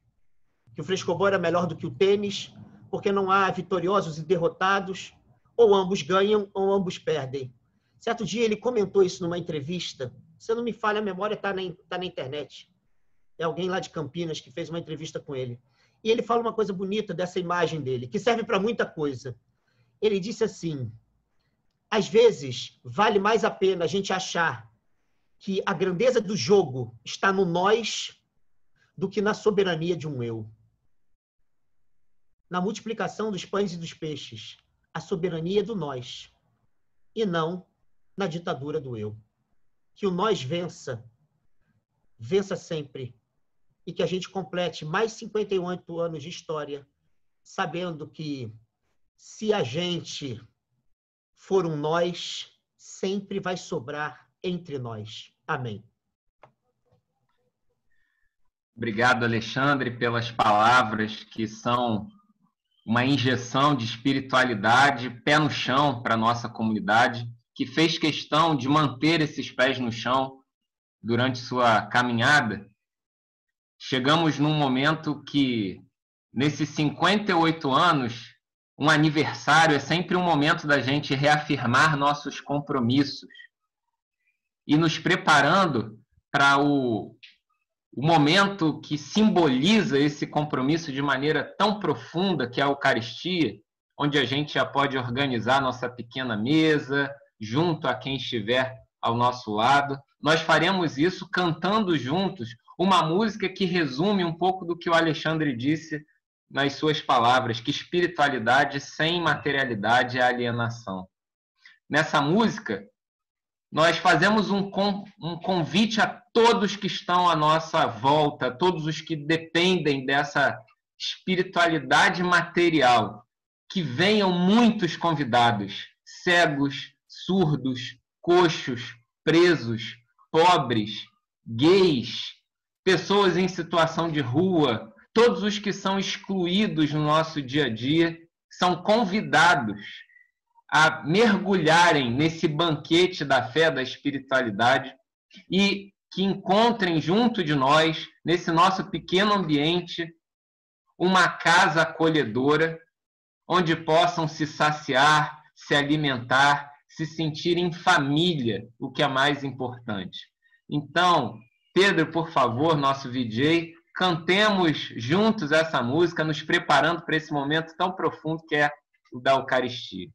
Que o frescobol era melhor do que o tênis, porque não há vitoriosos e derrotados, ou ambos ganham ou ambos perdem. Certo dia ele comentou isso numa entrevista, se eu não me falha a memória, está na internet. É alguém lá de Campinas que fez uma entrevista com ele. E ele fala uma coisa bonita dessa imagem dele, que serve para muita coisa. Ele disse assim, às vezes vale mais a pena a gente achar que a grandeza do jogo está no nós do que na soberania de um eu. Na multiplicação dos pães e dos peixes, a soberania é do nós, e não na ditadura do eu. Que o nós vença sempre, e que a gente complete mais 58 anos de história, sabendo que se a gente for um nós, sempre vai sobrar entre nós. Amém. Obrigado, Alexandre, pelas palavras que são uma injeção de espiritualidade, pé no chão para a nossa comunidade, que fez questão de manter esses pés no chão durante sua caminhada. Chegamos num momento que, nesses 58 anos, um aniversário é sempre um momento da gente reafirmar nossos compromissos e nos preparando para o momento que simboliza esse compromisso de maneira tão profunda, que é a Eucaristia, onde a gente já pode organizar nossa pequena mesa, junto a quem estiver ao nosso lado. Nós faremos isso cantando juntos uma música que resume um pouco do que o Alexandre disse nas suas palavras que espiritualidade sem materialidade é alienação. Nessa música, nós fazemos um convite a todos que estão à nossa volta, todos os que dependem dessa espiritualidade material, que venham muitos convidados, cegos, surdos, coxos, presos, pobres, gays, pessoas em situação de rua, todos os que são excluídos no nosso dia a dia, são convidados a mergulharem nesse banquete da fé, da espiritualidade, e que encontrem junto de nós, nesse nosso pequeno ambiente, uma casa acolhedora, onde possam se saciar, se alimentar, se sentir em família, o que é mais importante. Então, Pedro, por favor, nosso VJ, cantemos juntos essa música, nos preparando para esse momento tão profundo que é o da Eucaristia.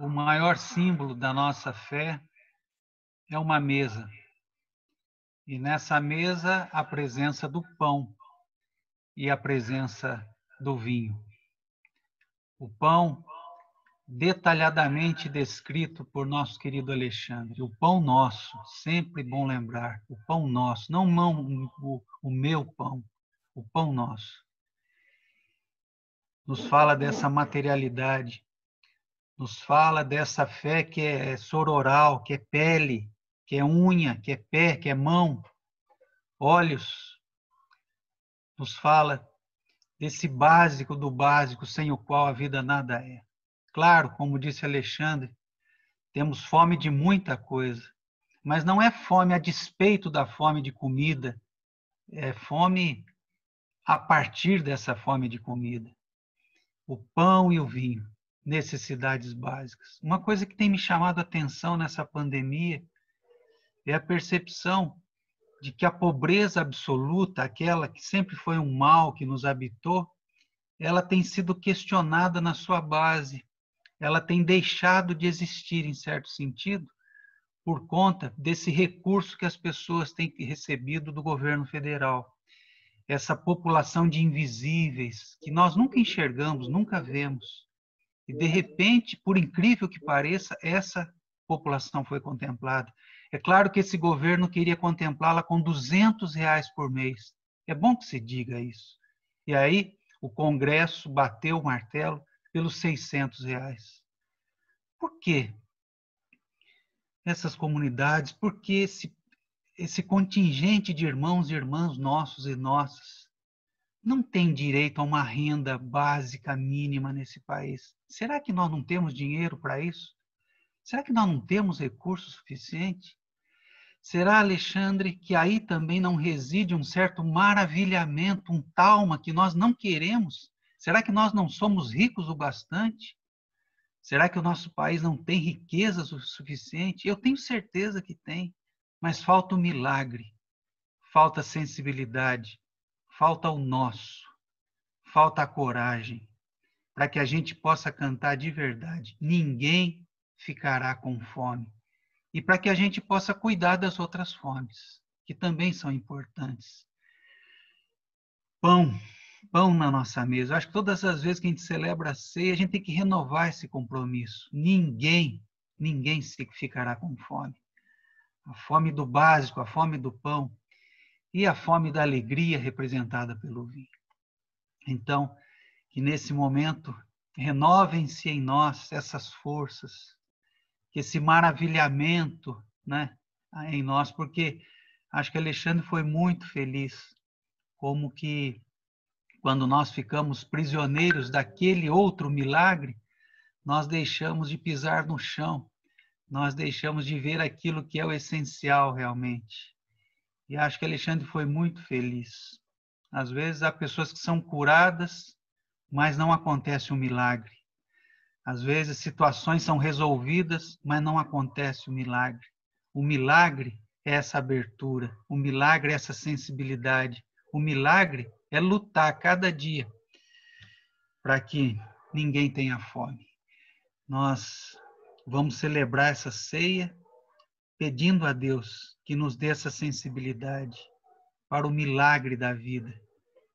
O maior símbolo da nossa fé é uma mesa. E nessa mesa, a presença do pão e a presença do vinho. O pão detalhadamente descrito por nosso querido Alexandre. O pão nosso, sempre bom lembrar, o pão nosso, não o meu pão, o pão nosso. Nos fala dessa materialidade, nos fala dessa fé que é sororal, que é pele, que é unha, que é pé, que é mão, olhos. Nos fala desse básico do básico, sem o qual a vida nada é. Claro, como disse Alexandre, temos fome de muita coisa, mas não é fome a despeito da fome de comida, é fome a partir dessa fome de comida. O pão e o vinho, necessidades básicas. Uma coisa que tem me chamado a atenção nessa pandemia é a percepção de que a pobreza absoluta, aquela que sempre foi um mal que nos habitou, ela tem sido questionada na sua base. Ela tem deixado de existir, em certo sentido, por conta desse recurso que as pessoas têm recebido do governo federal. Essa população de invisíveis, que nós nunca enxergamos, nunca vemos. E, de repente, por incrível que pareça, essa população foi contemplada. É claro que esse governo queria contemplá-la com R$200 por mês. É bom que se diga isso. E aí, o Congresso bateu o martelo pelos R$600. Por quê? Essas comunidades, por que esse contingente de irmãos e irmãs nossos e nossas não tem direito a uma renda básica mínima nesse país? Será que nós não temos dinheiro para isso? Será que nós não temos recurso suficiente? Será, Alexandre, que aí também não reside um certo maravilhamento, um talma que nós não queremos? Será que nós não somos ricos o bastante? Será que o nosso país não tem riquezas o suficiente? Eu tenho certeza que tem, mas falta o milagre, falta a sensibilidade, falta o nosso, falta a coragem, para que a gente possa cantar de verdade. Ninguém ficará com fome. E para que a gente possa cuidar das outras fomes, que também são importantes. Pão na nossa mesa. Eu acho que todas as vezes que a gente celebra a ceia, a gente tem que renovar esse compromisso. Ninguém ficará com fome. A fome do básico, a fome do pão e a fome da alegria representada pelo vinho. Então, que nesse momento renovem-se em nós essas forças, que esse maravilhamento, né, em nós, porque acho que Alexandre foi muito feliz, como que quando nós ficamos prisioneiros daquele outro milagre, nós deixamos de pisar no chão, nós deixamos de ver aquilo que é o essencial realmente. E acho que Alexandre foi muito feliz. Às vezes há pessoas que são curadas, mas não acontece um milagre. Às vezes situações são resolvidas, mas não acontece o milagre. O milagre é essa abertura, o milagre é essa sensibilidade, o milagre é lutar cada dia para que ninguém tenha fome. Nós vamos celebrar essa ceia pedindo a Deus que nos dê essa sensibilidade para o milagre da vida,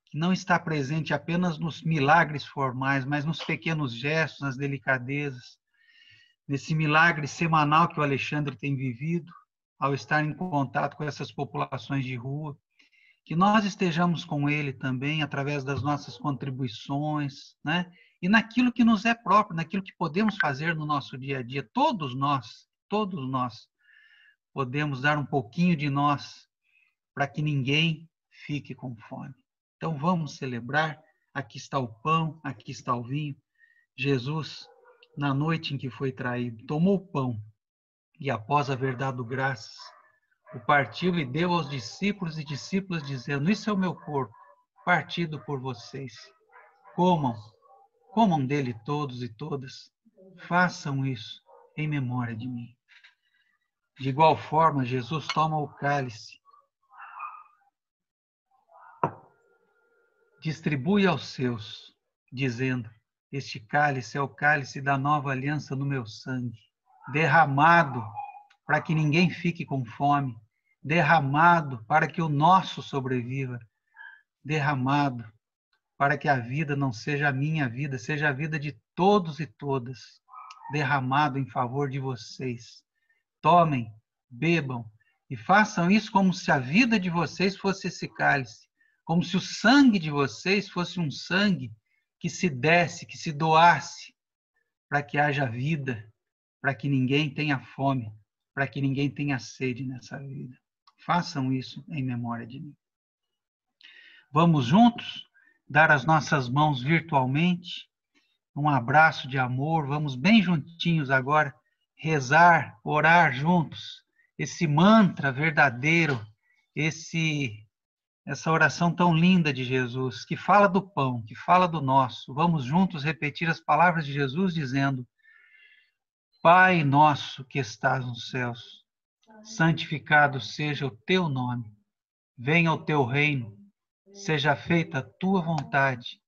que não está presente apenas nos milagres formais, mas nos pequenos gestos, nas delicadezas, nesse milagre semanal que o Alexandre tem vivido, ao estar em contato com essas populações de rua, que nós estejamos com ele também através das nossas contribuições, né? E naquilo que nos é próprio, naquilo que podemos fazer no nosso dia a dia. Todos nós podemos dar um pouquinho de nós para que ninguém fique com fome. Então vamos celebrar. Aqui está o pão, aqui está o vinho. Jesus, na noite em que foi traído, tomou o pão e, após haver dado graças, o partiu e deu aos discípulos e discípulas, dizendo: isso é o meu corpo, partido por vocês. Comam dele todos e todas. Façam isso em memória de mim. De igual forma, Jesus toma o cálice, distribui aos seus, dizendo: este cálice é o cálice da nova aliança no meu sangue, derramado para que ninguém fique com fome, derramado para que o nosso sobreviva, derramado para que a vida não seja a minha vida, seja a vida de todos e todas, derramado em favor de vocês. Tomem, bebam e façam isso como se a vida de vocês fosse esse cálice, como se o sangue de vocês fosse um sangue que se desse, que se doasse, para que haja vida, para que ninguém tenha fome, para que ninguém tenha sede nessa vida. Façam isso em memória de mim. Vamos juntos dar as nossas mãos virtualmente, um abraço de amor, vamos bem juntinhos agora, rezar, orar juntos, esse mantra verdadeiro, essa oração tão linda de Jesus, que fala do pão, que fala do nosso. Vamos juntos repetir as palavras de Jesus dizendo: Pai nosso que estás nos céus, santificado seja o teu nome, venha o teu reino, seja feita a tua vontade,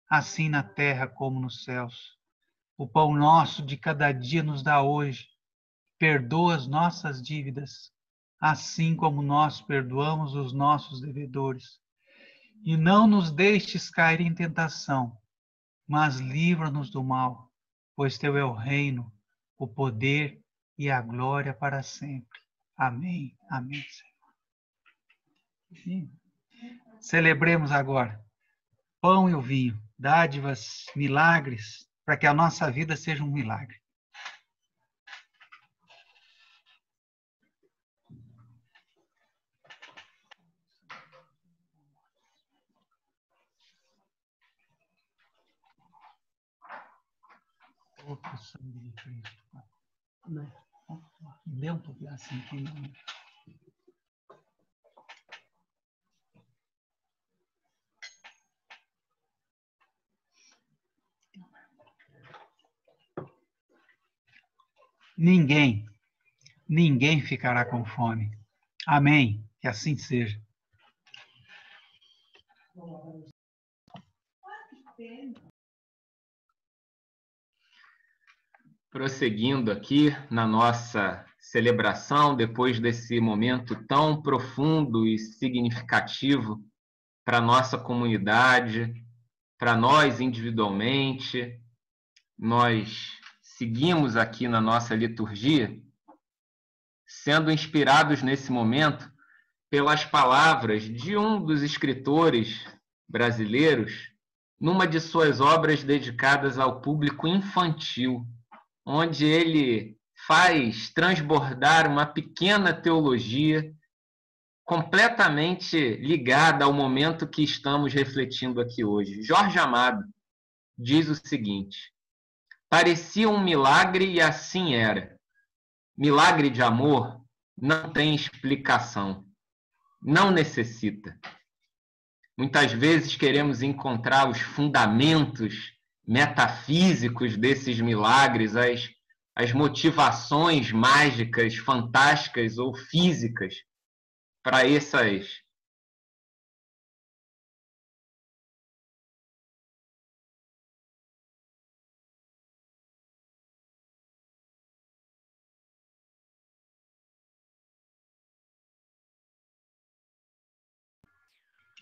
assim na terra como nos céus. O pão nosso de cada dia nos dá hoje, perdoa as nossas dívidas, assim como nós perdoamos os nossos devedores. E não nos deixes cair em tentação, mas livra-nos do mal, pois teu é o reino, o poder e a glória para sempre. Amém. Amém, Senhor. Celebremos agora pão e o vinho, dádivas, milagres, para que a nossa vida seja um milagre. O sangue de Cristo. Dê um pouquinho assim aqui. Ninguém ficará com fome. Amém. Que assim seja. Prosseguindo aqui na nossa celebração, depois desse momento tão profundo e significativo para a nossa comunidade, para nós individualmente, nós seguimos aqui na nossa liturgia, sendo inspirados nesse momento pelas palavras de um dos escritores brasileiros, numa de suas obras dedicadas ao público infantil, onde ele faz transbordar uma pequena teologia completamente ligada ao momento que estamos refletindo aqui hoje. Jorge Amado diz o seguinte: parecia um milagre e assim era. Milagre de amor não tem explicação, não necessita. Muitas vezes queremos encontrar os fundamentos metafísicos desses milagres, as motivações mágicas, fantásticas ou físicas para essas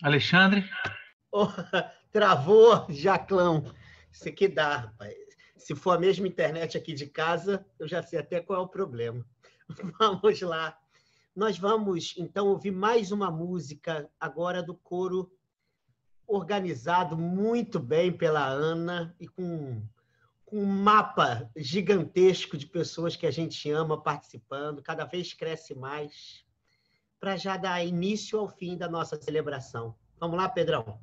Alexandre? Oh, travou, Jaclão. Isso aqui dá, rapaz. Se for a mesma internet aqui de casa, eu já sei até qual é o problema. Vamos lá. Nós vamos, então, ouvir mais uma música agora do coro organizado muito bem pela Ana e com um mapa gigantesco de pessoas que a gente ama participando, cada vez cresce mais, para já dar início ao fim da nossa celebração. Vamos lá, Pedrão?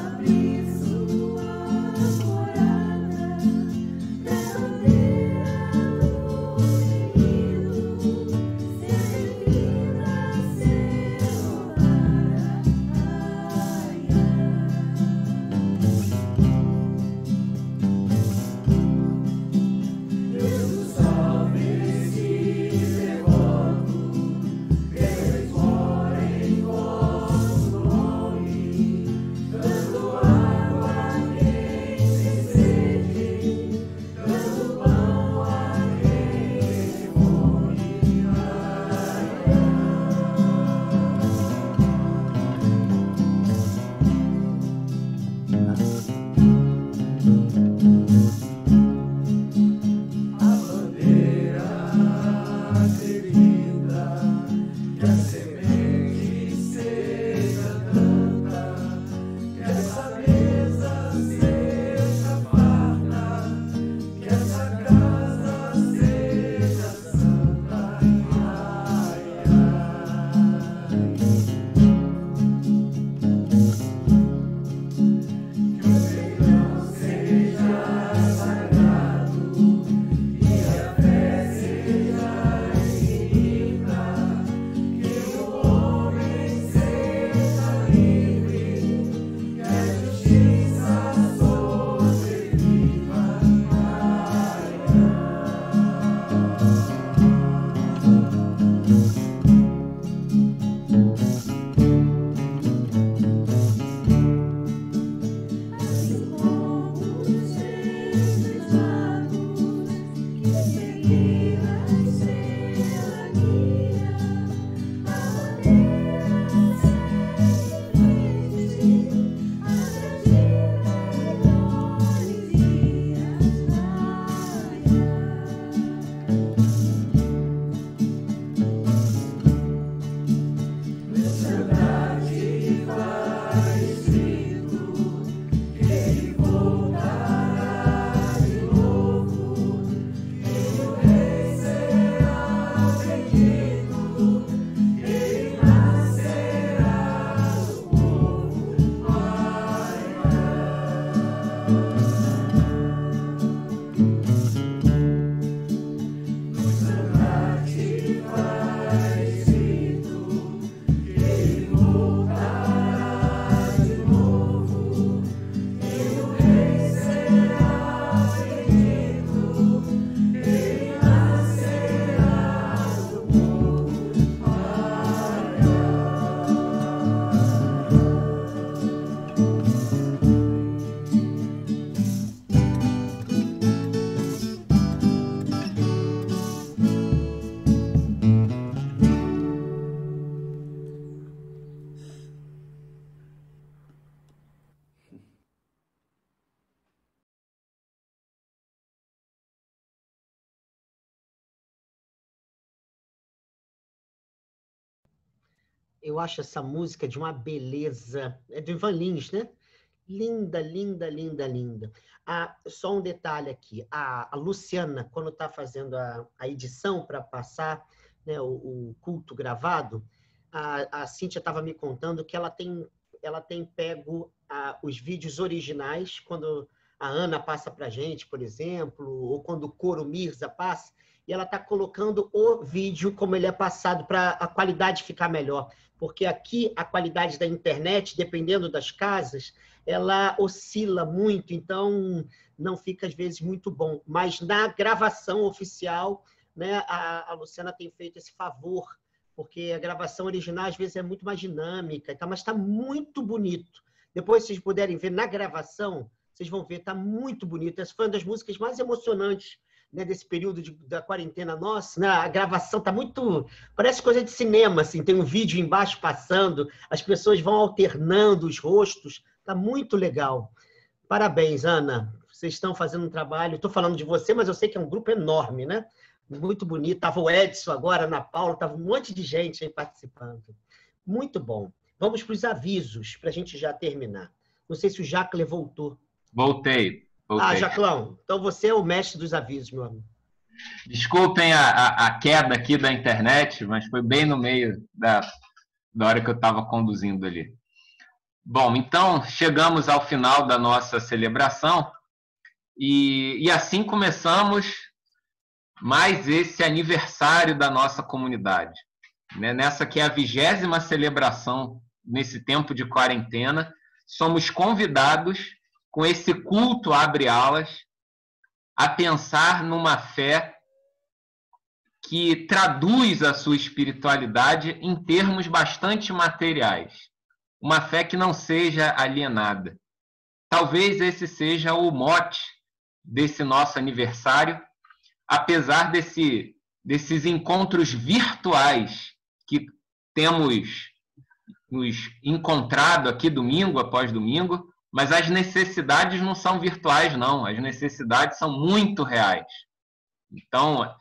Abrir sua morada, Eu acho essa música de uma beleza. É do Ivan Lins, né? Linda, linda, linda, linda. Só um detalhe aqui. A Luciana, quando está fazendo a edição para passar, né, o culto gravado, a Cíntia estava me contando que ela tem pego os vídeos originais, quando a Ana passa para a gente, por exemplo, ou quando o Coro Mirza passa, e ela está colocando o vídeo como ele é passado para a qualidade ficar melhor. Porque aqui a qualidade da internet, dependendo das casas, ela oscila muito, então não fica, às vezes, muito bom. Mas na gravação oficial, né, a Luciana tem feito esse favor, porque a gravação original, às vezes, é muito mais dinâmica, mas está muito bonito. Depois, se vocês puderem ver na gravação, vocês vão ver, está muito bonito. Essa foi uma das músicas mais emocionantes, né, desse período da quarentena nossa, né? A gravação está muito... Parece coisa de cinema, assim, tem um vídeo embaixo passando, as pessoas vão alternando os rostos, está muito legal. Parabéns, Ana. Vocês estão fazendo um trabalho... Estou falando de você, mas eu sei que é um grupo enorme, né? Muito bonito. Estava o Edson agora, a Ana Paula, estava um monte de gente aí participando. Muito bom. Vamos para os avisos, para a gente já terminar. Não sei se o Jacques voltou. Voltei. Jaclão, então você é o mestre dos avisos, meu amigo. Desculpem a queda aqui da internet, mas foi bem no meio da hora que eu estava conduzindo ali. Bom, então chegamos ao final da nossa celebração e assim começamos mais esse aniversário da nossa comunidade. Nessa que é a 20ª celebração nesse tempo de quarentena, somos convidados com esse culto abre alas, a pensar numa fé que traduz a sua espiritualidade em termos bastante materiais. Uma fé que não seja alienada. Talvez esse seja o mote desse nosso aniversário, apesar desses encontros virtuais que temos nos encontrado aqui domingo após domingo, mas as necessidades não são virtuais, não. As necessidades são muito reais. Então,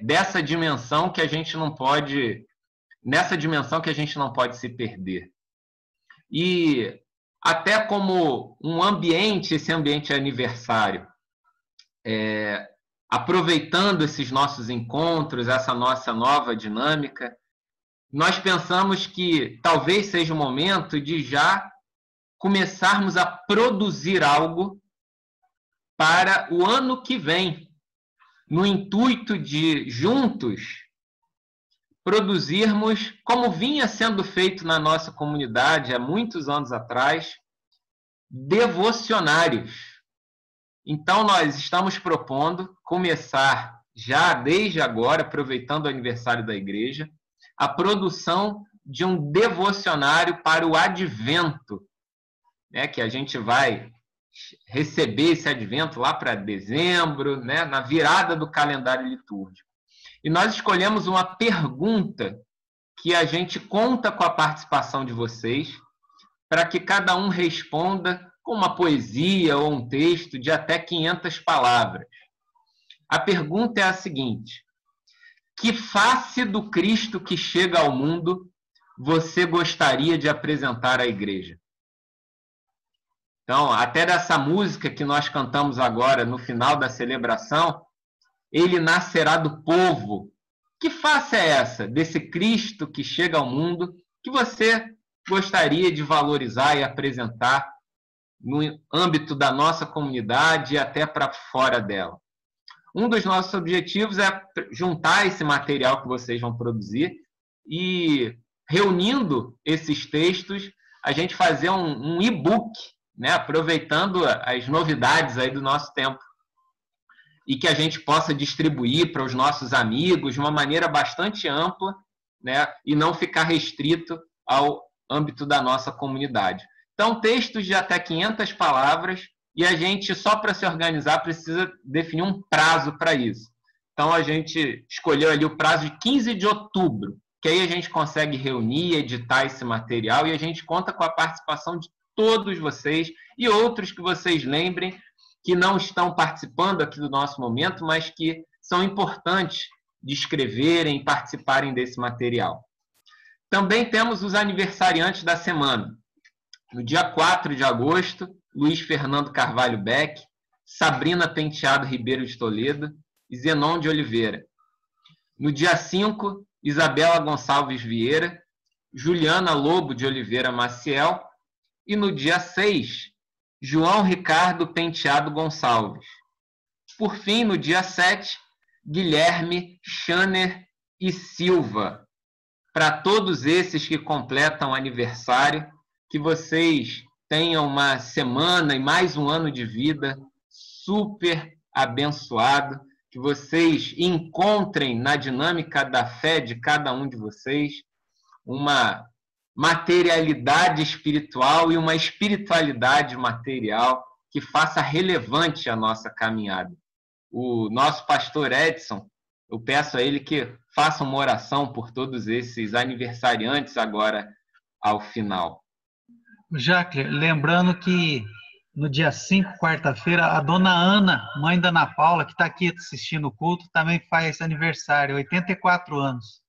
nessa dimensão que a gente não pode se perder. E até como um ambiente, esse ambiente aniversário, aproveitando esses nossos encontros, essa nossa nova dinâmica, nós pensamos que talvez seja o momento de já começarmos a produzir algo para o ano que vem, no intuito de, juntos, produzirmos, como vinha sendo feito na nossa comunidade há muitos anos atrás, devocionários. Então, nós estamos propondo começar, já desde agora, aproveitando o aniversário da igreja, a produção de um devocionário para o advento, que a gente vai receber esse advento lá para dezembro, na virada do calendário litúrgico. E nós escolhemos uma pergunta que a gente conta com a participação de vocês, para que cada um responda com uma poesia ou um texto de até 500 palavras. A pergunta é a seguinte: que face do Cristo que chega ao mundo você gostaria de apresentar à igreja? Então, até dessa música que nós cantamos agora no final da celebração, ele nascerá do povo. Que face é essa desse Cristo que chega ao mundo que você gostaria de valorizar e apresentar no âmbito da nossa comunidade e até para fora dela? Um dos nossos objetivos é juntar esse material que vocês vão produzir e, reunindo esses textos, a gente fazer um e-book, aproveitando as novidades aí do nosso tempo, e que a gente possa distribuir para os nossos amigos de uma maneira bastante ampla, e não ficar restrito ao âmbito da nossa comunidade. Então, textos de até 500 palavras, e a gente, só para se organizar, precisa definir um prazo para isso. Então, a gente escolheu ali o prazo de 15 de outubro, que aí a gente consegue reunir, editar esse material, e a gente conta com a participação de todos vocês e outros que vocês lembrem que não estão participando aqui do nosso momento, mas que são importantes de escreverem e participarem desse material. Também temos os aniversariantes da semana. No dia 4 de agosto, Luiz Fernando Carvalho Beck, Sabrina Penteado Ribeiro de Toledo e Zenon de Oliveira. No dia 5, Isabela Gonçalves Vieira, Juliana Lobo de Oliveira Maciel. E no dia 6, João Ricardo Penteado Gonçalves. Por fim, no dia 7, Guilherme Schaner e Silva. Para todos esses que completam aniversário, que vocês tenham uma semana e mais um ano de vida super abençoado, que vocês encontrem na dinâmica da fé de cada um de vocês uma materialidade espiritual e uma espiritualidade material que faça relevante a nossa caminhada. O nosso pastor Edson, eu peço a ele que faça uma oração por todos esses aniversariantes agora ao final. Jackler, lembrando que no dia 5, quarta-feira, a dona Ana, mãe da Ana Paula, que está aqui assistindo o culto, também faz aniversário, 84 anos.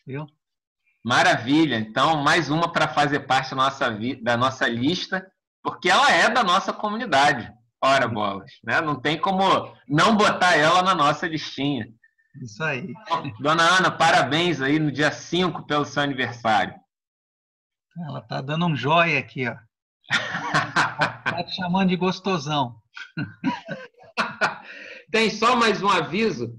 Viu? Maravilha! Então, mais uma para fazer parte da nossa lista, porque ela é da nossa comunidade. Ora, bolas, né? Não tem como não botar ela na nossa listinha. Isso aí. Dona Ana, parabéns aí no dia 5 pelo seu aniversário. Ela tá dando um joia aqui, ó. Tá te chamando de gostosão. Tem só mais um aviso,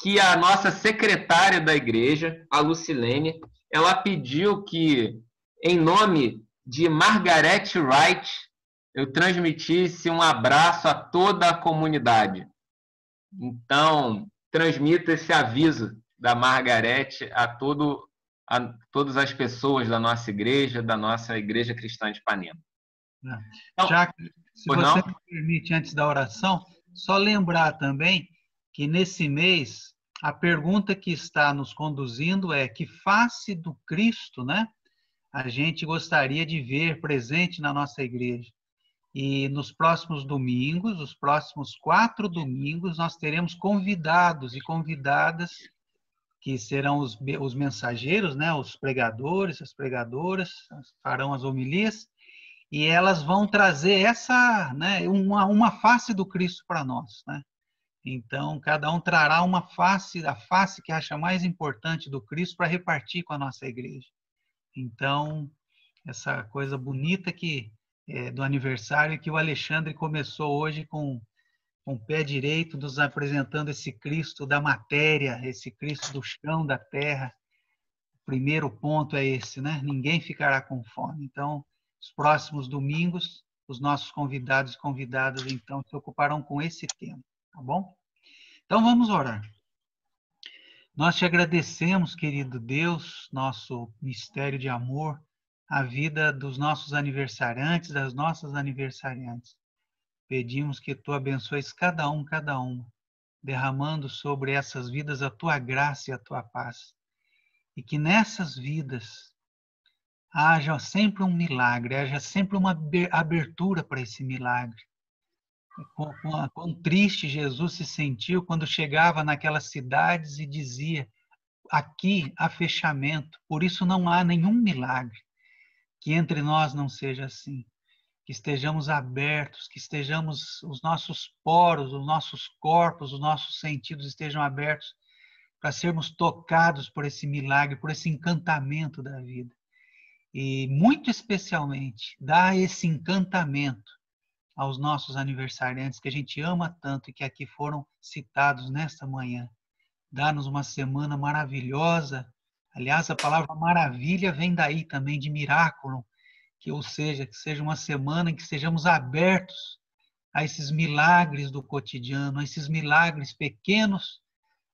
que a nossa secretária da igreja, a Lucilene, ela pediu que, em nome de Margaret Wright, eu transmitisse um abraço a toda a comunidade. Então, transmito esse aviso da Margaret a todas as pessoas da nossa igreja cristã de Ipanema. Então, já, se você me permite, antes da oração, só lembrar também que nesse mês a pergunta que está nos conduzindo é: que face do Cristo, né, a gente gostaria de ver presente na nossa igreja? E nos próximos domingos, os próximos 4 domingos, nós teremos convidados e convidadas que serão os mensageiros, né, os pregadores, as pregadoras, farão as homilias, e elas vão trazer essa, né, uma face do Cristo para nós, né? Então, cada um trará uma face, a face que acha mais importante do Cristo para repartir com a nossa igreja. Então, essa coisa bonita do aniversário que o Alexandre começou hoje com o pé direito, nos apresentando esse Cristo da matéria, esse Cristo do chão, da terra. O primeiro ponto é esse, né? Ninguém ficará com fome. Então, os próximos domingos, os nossos convidados e convidadas, então, se ocuparão com esse tema, tá bom? Então, vamos orar. Nós te agradecemos, querido Deus, nosso mistério de amor, a vida dos nossos aniversariantes, das nossas aniversariantes. Pedimos que tu abençoes cada uma, derramando sobre essas vidas a tua graça e a tua paz. E que nessas vidas haja sempre um milagre, haja sempre uma abertura para esse milagre. Quão triste Jesus se sentiu quando chegava naquelas cidades e dizia: aqui há fechamento, por isso não há nenhum milagre. Que entre nós não seja assim. Que estejamos abertos, que estejamos, os nossos poros, os nossos corpos, os nossos sentidos estejam abertos para sermos tocados por esse milagre, por esse encantamento da vida. E, muito especialmente, dá esse encantamento aos nossos aniversariantes, que a gente ama tanto e que aqui foram citados nesta manhã. Dá-nos uma semana maravilhosa. Aliás, a palavra maravilha vem daí também, de miraculum, que seja uma semana em que sejamos abertos a esses milagres do cotidiano, a esses milagres pequenos,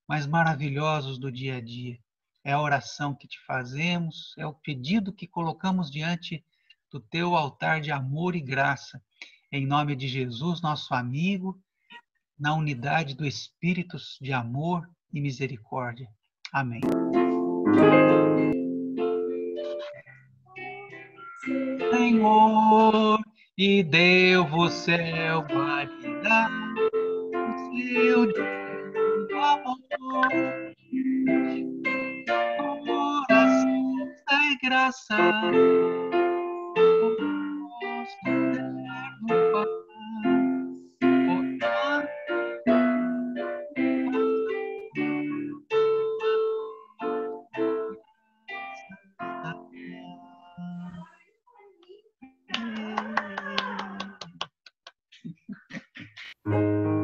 mas maravilhosos do dia a dia. É a oração que te fazemos, é o pedido que colocamos diante do teu altar de amor e graça, em nome de Jesus, nosso amigo, na unidade do Espírito de amor e misericórdia. Amém. Senhor, e deu-vos céu validar o seu divino amor. Coração da igreja graça. Thank you.